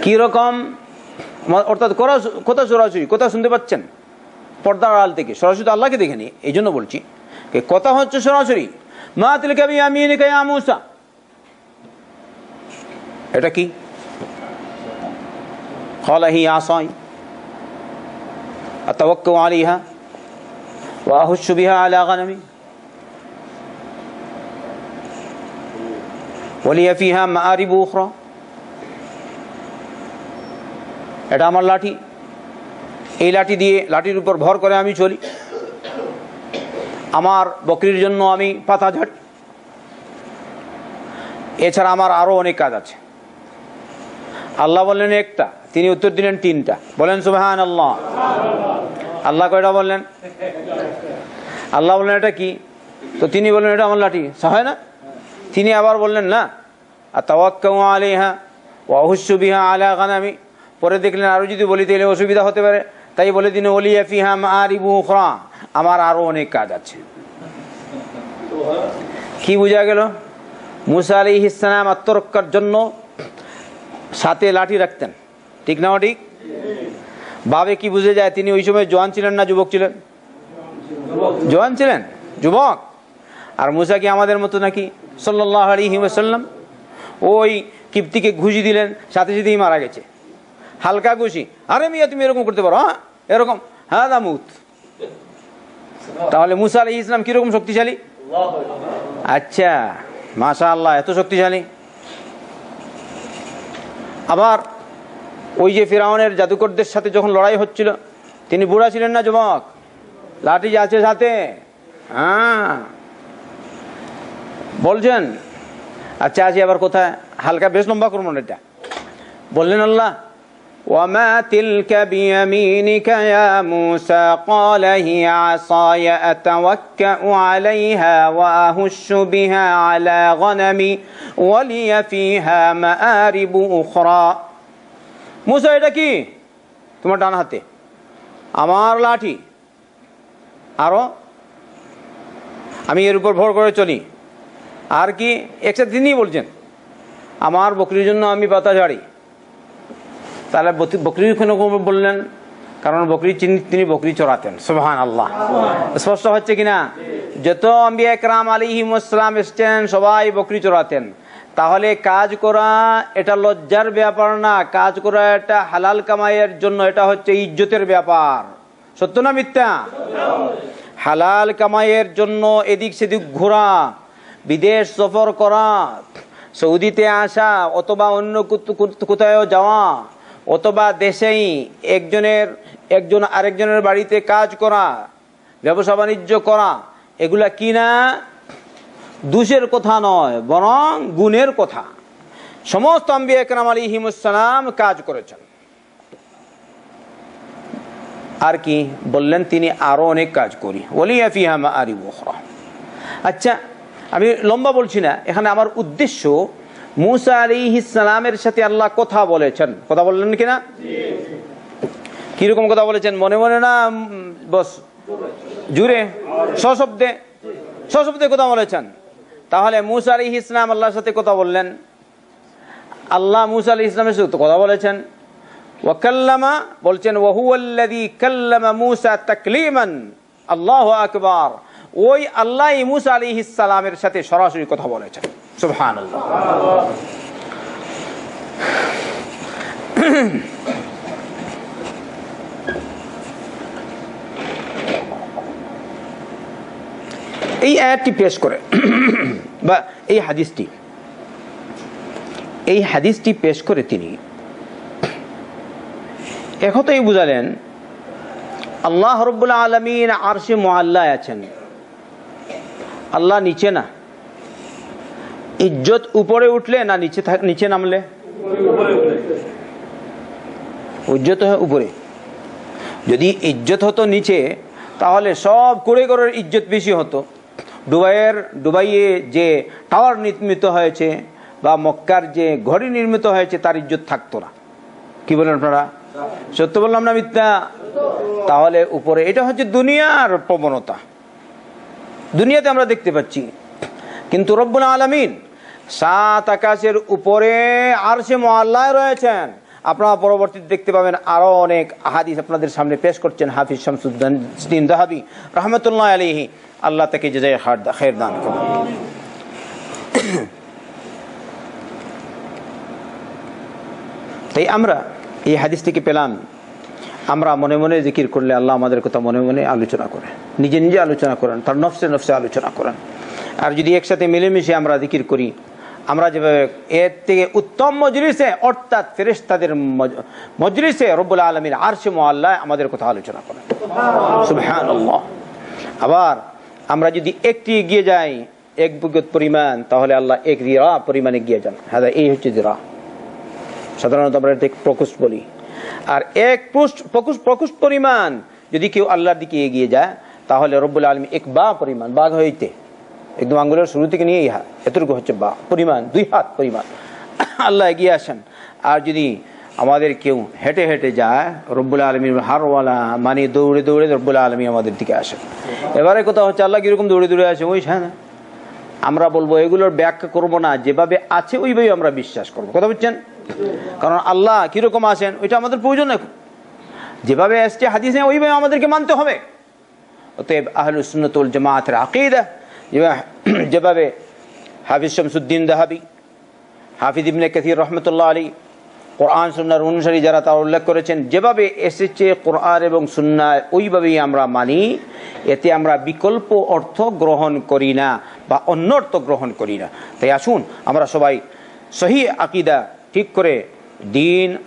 কি রকম? অর্থাৎ কথা সরাসরি, কথা শুনতে পাচ্ছেন পর্দার আড়াল থেকে, সরাসরি তো আল্লাহকে দেখেনি, এই জন্য বলছি কথা হচ্ছে সরাসরি। মা তিলকা বিয়ামিনিকা ইয়া মূসা, এটা কি? ক্বালা হিয়া আসাই আতাওয়াক্কাউ আলাইহা ওয়া আহুশু বিহা আলা গনামি ওয়া লিয়া ফিহা মাআরিবু উখরা, এটা আমার লাঠি, এই লাঠি দিয়ে, লাঠির উপর ভর করে আমি চলি, আমার বকরির জন্য আমি পাতা ঝাড়ি, এছাড়া আমার আরো অনেক কাজ আছে। আল্লাহ বললেন একটা, তিনি উত্তর দিলেন তিনটা, বলেন সুবহানাল্লাহ। আল্লাহ কয়টা বললেন? আল্লাহ বললেন এটা কি? তো তিনি বললেন এটা আমার লাঠি, হয় না? তিনি আবার বললেন না, আতাওয়াক্কাউ আলাইহা ওয়া আহুশু বিহা আলা গনামি, পরে দেখলেন আরো যদি বলি তাহলে অসুবিধা হতে পারে, তাই বলে দিন ওলিয়া ফিহা মাআরিবু উখরা, আমার আরো অনেক কাজ আছে। কি বোঝা গেল? মূসা আলাইহিস সালাম আত্মরক্ষার জন্য সাথে লাঠি রাখতেন, ঠিক না? ঠিক। ভাবে কি বুঝে যায় তিনি ওই সময় জওয়ান ছিলেন না যুবক ছিলেন? জওয়ান ছিলেন, যুবক। আর মূসা কি আমাদের মতো নাকি সাল্লাল্লাহু আলাইহি ওয়াসাল্লাম? ওই কিপ্তিকে ঘুষি দিলেন, সাথে সাথেই মারা গেছে, হালকা ঘুষি। আরে মিয়া তুমি এরকম করতে পারো? হ্যাঁ এরকম, হ্যাঁ দামুত। তাহলে মূসা আলাইহিস সালাম কিরকম শক্তিশালী? আচ্ছা মাশাআল্লাহ, এত শক্তিশালী। আবার ওই যে ফিরাউনের জাদুকরদের সাথে যখন লড়াই হচ্ছিল, তিনি বুড়া ছিলেন না যুবক? লাঠি যে আছে সাথে, হ্যাঁ বলছেন। আচ্ছা আছি আবার কোথায়, হালকা বেশ লম্বা করবো না এটা, বললেন আল্লাহ, ওয়ামা তিলকা বিয়ামিনিকা ইয়া মূসা ক্বালা হিয়া আসায়া আতাওয়াক্কাউ আলাইহা ওয়া আহুশশু বিহা আলা গনামি ওয়া লিয়া ফিহা মাআরিবু উখরা। মূসা, এটা কি তোমার ডান হাতে? আমার লাঠি। আরো আমি এর উপর ভর করে চলি। আর কি? একসাথে তিনি বলছেন, আমার বকরির জন্য আমি পাতা ঝাড়ি। তাহলে বকরির কেন বললেন? কারণ তিনি বকরি চড়াতেন। সুবহানাল্লাহ। স্পষ্ট হচ্ছে কিনা? যত আম্বিয়া একরাম আলাইহিমুস সালাম এসেছেন সবাই বকরি চড়াতেন। তাহলে কাজ করা এটা লজ্জার ব্যাপার না, কাজ করা এটা হালাল কামাইয়ের জন্য, এটা হচ্ছে ইজ্জতের ব্যাপার। সত্য না মিথ্যা? হালাল কামাইয়ের জন্য এদিক সেদিক ঘোরা, বিদেশ সফর করা, সৌদিতে আসা, অথবা অন্য কোথাও যাওয়া, অথবা দেশেই একজন আরেকজনের বাড়িতে কাজ করা, ব্যবসা বাণিজ্য করা, এগুলা কিনা দোষের কথা নয়, বরং গুণের কথা। সমস্ত আম্বিয়া একরাম আলাইহিমুস সালাম কাজ করেছেন। আর কি বললেন? তিনি আরো অনেক কাজ করি, ওয়ালিয়া ফিহা মাআরিবু উখরা। আচ্ছা, আমি লম্বা বলছি না, এখানে আমার উদ্দেশ্য মূসা আলাইহিস সালামের সাথে আল্লাহ কথা বলেছেন। কথা বললেন কিনা? কিরকম কথা বলেছেন? মনে মনে না বস জুড়ে? সশব্দে কথা বলেছেন। তাহলে মূসা আলাইহিস সালাম আল্লাহর সাথে কথা বললেন, আল্লাহ মূসা আলাইহিস সালামের সাথে কথা বলেছেন। ওয়াকাল্লামা বলছেন, ওয়াহুয়াল্লাযী কাল্লামা মূসা তাকলীমান। আল্লাহু আকবার। ওই আল্লাহ মূসা আলাইহিস সালামের সাথে সরাসরি কথা বলেছেন। সুবহানাল্লাহ। এই আয়াতটি পেশ করে বা এই হাদিসটি পেশ করে তিনি একথাই বুঝালেন, আল্লাহ রাব্বুল আলামিন আরশে মুআল্লায় আছেন, আল্লাহ নিচে না। ইজ্জত উপরে উঠলে না নিচে নামলে? ইজ্জত হয় উপরে। যদি ইজ্জত হতো নিচে, তাহলে সব করে ইজ্জত বেশি হতো। দুবাইয়ে যে টাওয়ার নির্মিত হয়েছে বা মক্কার যে ঘড়ি নির্মিত হয়েছে, তার ইজ্জত থাকতো না। কি বলেন আপনারা? সত্য বললাম না মিথ্যা? তাহলে উপরে, এটা হচ্ছে দুনিয়ার প্রবণতা, দুনিয়াতে আমরা দেখতে পাচ্ছি। কিন্তু রব্বুল আলামিন 7 আকাশের উপরে আরশে মুআল্লায় রয়েছেন। আপনারা পরবর্তীতে দেখতে পাবেন আরো অনেক হাদিস আপনাদের সামনে পেশ করছেন হাফিজ শামসুদ্দিন যাহাবী রাহমাতুল্লাহ আলাইহি। আল্লাহ তাকে জাযায়ে খায়ের দান করুন। তাই আমরা এই হাদিস থেকে পেলাম, আমরা মনে মনে জিকির করলে আল্লাহ আমাদের কথা মনে মনে আলোচনা করেন, নিজে নিজে আলোচনা করেন, তার নফসে আলোচনা করেন। আর যদি একসাথে মিলেমিশে আমরা জিকির করি, আমরা যেভাবে এর থেকে উত্তম মজলিসে, অর্থাৎ ফেরেশতাদের মজলিসে রব্বুল আলামিন আরশে মুআল্লায় আমাদের কথা আলোচনা করেন। সুবহানাল্লাহ। আবার আমরা যদি একটি এগিয়ে যাই এক বিগত পরিমাণ, তাহলে আল্লাহ এক জিরা পরিমাণ এগিয়ে যান। হ্যাঁ, এই হচ্ছে জিরা। সাধারণত আমরা এটা প্রকোষ্ঠ বলি। আর এক প্রকোষ্ঠ পরিমাণ যদি কেউ আল্লাহর দিকে এগিয়ে যায়, তাহলে রব্বুল আলামিন এক বা পরিমাণ, বাঘ হইতে একদম আঙ্গুলের শুরু থেকে নিয়ে এতটুকু হচ্ছে বা পরিমাণ, 2 হাত পরিমাণ আল্লাহ এগিয়ে আসেন। আর যদি আমাদের কেউ হেঁটে হেঁটে যায়, রব্বুল আলামিন হারওয়ালা মানে দৌড়ে দৌড়ে রব্বুল আলামিন আমাদের দিকে আসেন। এবারে কথা হচ্ছে আল্লাহ কিরকম দৌড়ে দৌড়ে আসে, ওই হ্যাঁ না, আমরা বলবো এগুলোর ব্যাখ্যা করব না, যেভাবে আছে ওইভাবে আমরা বিশ্বাস করবো। কথা বুঝছেন? কারণ আল্লাহ কিরকম আসেন ওইটা আমাদের প্রয়োজন নেই, যেভাবে আসছে হাদিসে ওইভাবে আমাদেরকে মানতে হবে। অতএব আহলুস সুন্নাত ওয়াল জামাআতের আকীদা, যেভাবে হাফিজ শামসুদ্দিন যাহাবী, হাফিজ ইবনে কাসীর রাহমাতুল্লাহ আলাইহি, কোরআন সুন্নাহর অনুসারী যারা, তারা উল্লেখ করেছেন, যেভাবে এসেছে কোরআন এবং সুন্নাহ ওইভাবেই আমরা মানি। এতে আমরা বিকল্প অর্থ গ্রহণ করি না বা অন্য অর্থ গ্রহণ করি না। তাই আসুন আমরা সবাই সহিহ আকীদা ঠিক করে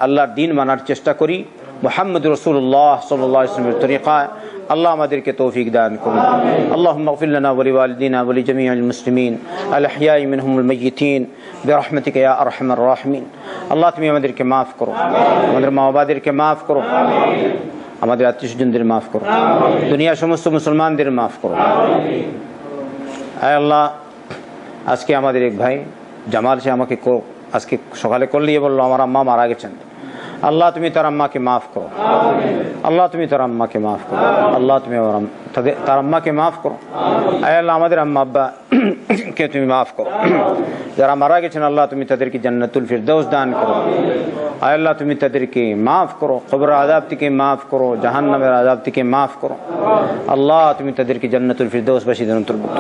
আল্লাহর দিন মানার চেষ্টা করি। মুহাম্মদ রাসূলুল্লাহ সাল্লাল্লাহু আলাইহি ওয়াসাল্লামের তরিকায় আল্লাহ আমাদেরকে তৌফিক দান করুন। আল্লাহুম্মা ইগফির লানা ওয়া লিওয়ালিদিনা ওয়া লিজামিআল মুসলিমিন আল আহইয়াই মিনহুম ওয়াল মাইয়িতিন বিরহমাতিকা ইয়া আরহামার রাহিমিন। আল্লাহ তুমি আমাদেরকে মাফ করো, আমাদের মা বাবাদেরকে মাফ করো, আমাদের আত্মীয়স্বজনদের মাফ করো, দুনিয়ার সমস্ত মুসলমানদের মাফ করো। আয় আল্লাহ, আজকে আমাদের এক ভাই জামাল সে আমাকে আজকে সকালে কল দিয়ে বললো আমার আম্মা মারা গেছেন। আল্লাহ তুমি তার আম্মাকে মাফ করো, আল্লাহ তুমি তার আম্মাকে মাফ করো, আল্লাহ তুমি তার আম্মাকে মাফ করো। আয় আল্লাহ, আমাদের আম্মা আব্বা কে তুমি মাফ করো, যারা মারা গেছেন আল্লাহ তুমি তাদেরকে জান্নাতুল ফিরদৌস দান করো। আয় আল্লাহ, তুমি তাদেরকে মাফ করো, কবর আযাব থেকে মাফ করো, জাহান্নামের আযাব থেকে মাফ করো। আল্লাহ তুমি তাদেরকে জান্নাতুল ফিরদৌস বাসীদের অন্তর্ভুক্ত।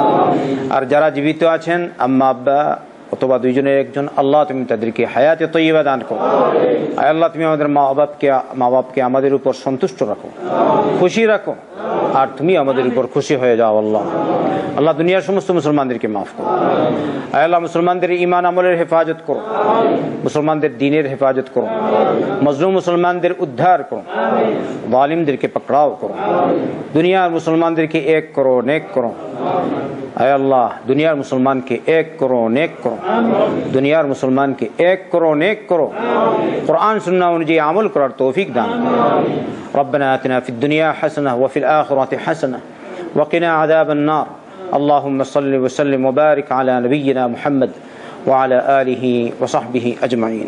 আর যারা জীবিত আছেন আম্মা আব্বা অথবা দুইজনের একজন, আল্লাহ তুমি তাদেরকে হায়াতে তয়্যিবা দান করো। আয় আল্লাহ, তুমি আমাদের মা বাপকে আমাদের উপর সন্তুষ্ট রাখো, খুশি রাখো, আর তুমি আমাদের উপর খুশি হয়ে যাও। আল্লাহ আল্লাহ দুনিয়ার সমস্ত মুসলমানদেরকে মাফ করো। আয় আল্লাহ, মুসলমানদের ঈমান আমলের হেফাজত করো, মুসলমানদের দ্বীনের হেফাজত করো, মজলুম মুসলমানদের উদ্ধার করো, জালিমদেরকে পকড়াও করো, দুনিয়ার মুসলমানদেরকে এক করো, নেক করো। আয় আল্লাহ, দুনিয়ার মুসলমানকে এক করো, নেক করো, দুনিয়ার মুসলমানকে এক করো, নেক করো, কুরআন সুন্নাহ অনুযায়ী আমল করার তৌফিক দান করো। রব্বানা আতিনা ফিদ দুনিয়া হাসানাহ ওয়া ফিল আখিরাতি হাসানাহ ওয়া কিনা আযাবান নার। আল্লাহুম্মা সাল্লি ওয়া সাল্লিম ওয়া বারিক আলা নাবিয়্যিনা মুহাম্মদ ওয়া আলা আলিহি ওয়া সাহবিহি আজমাইন।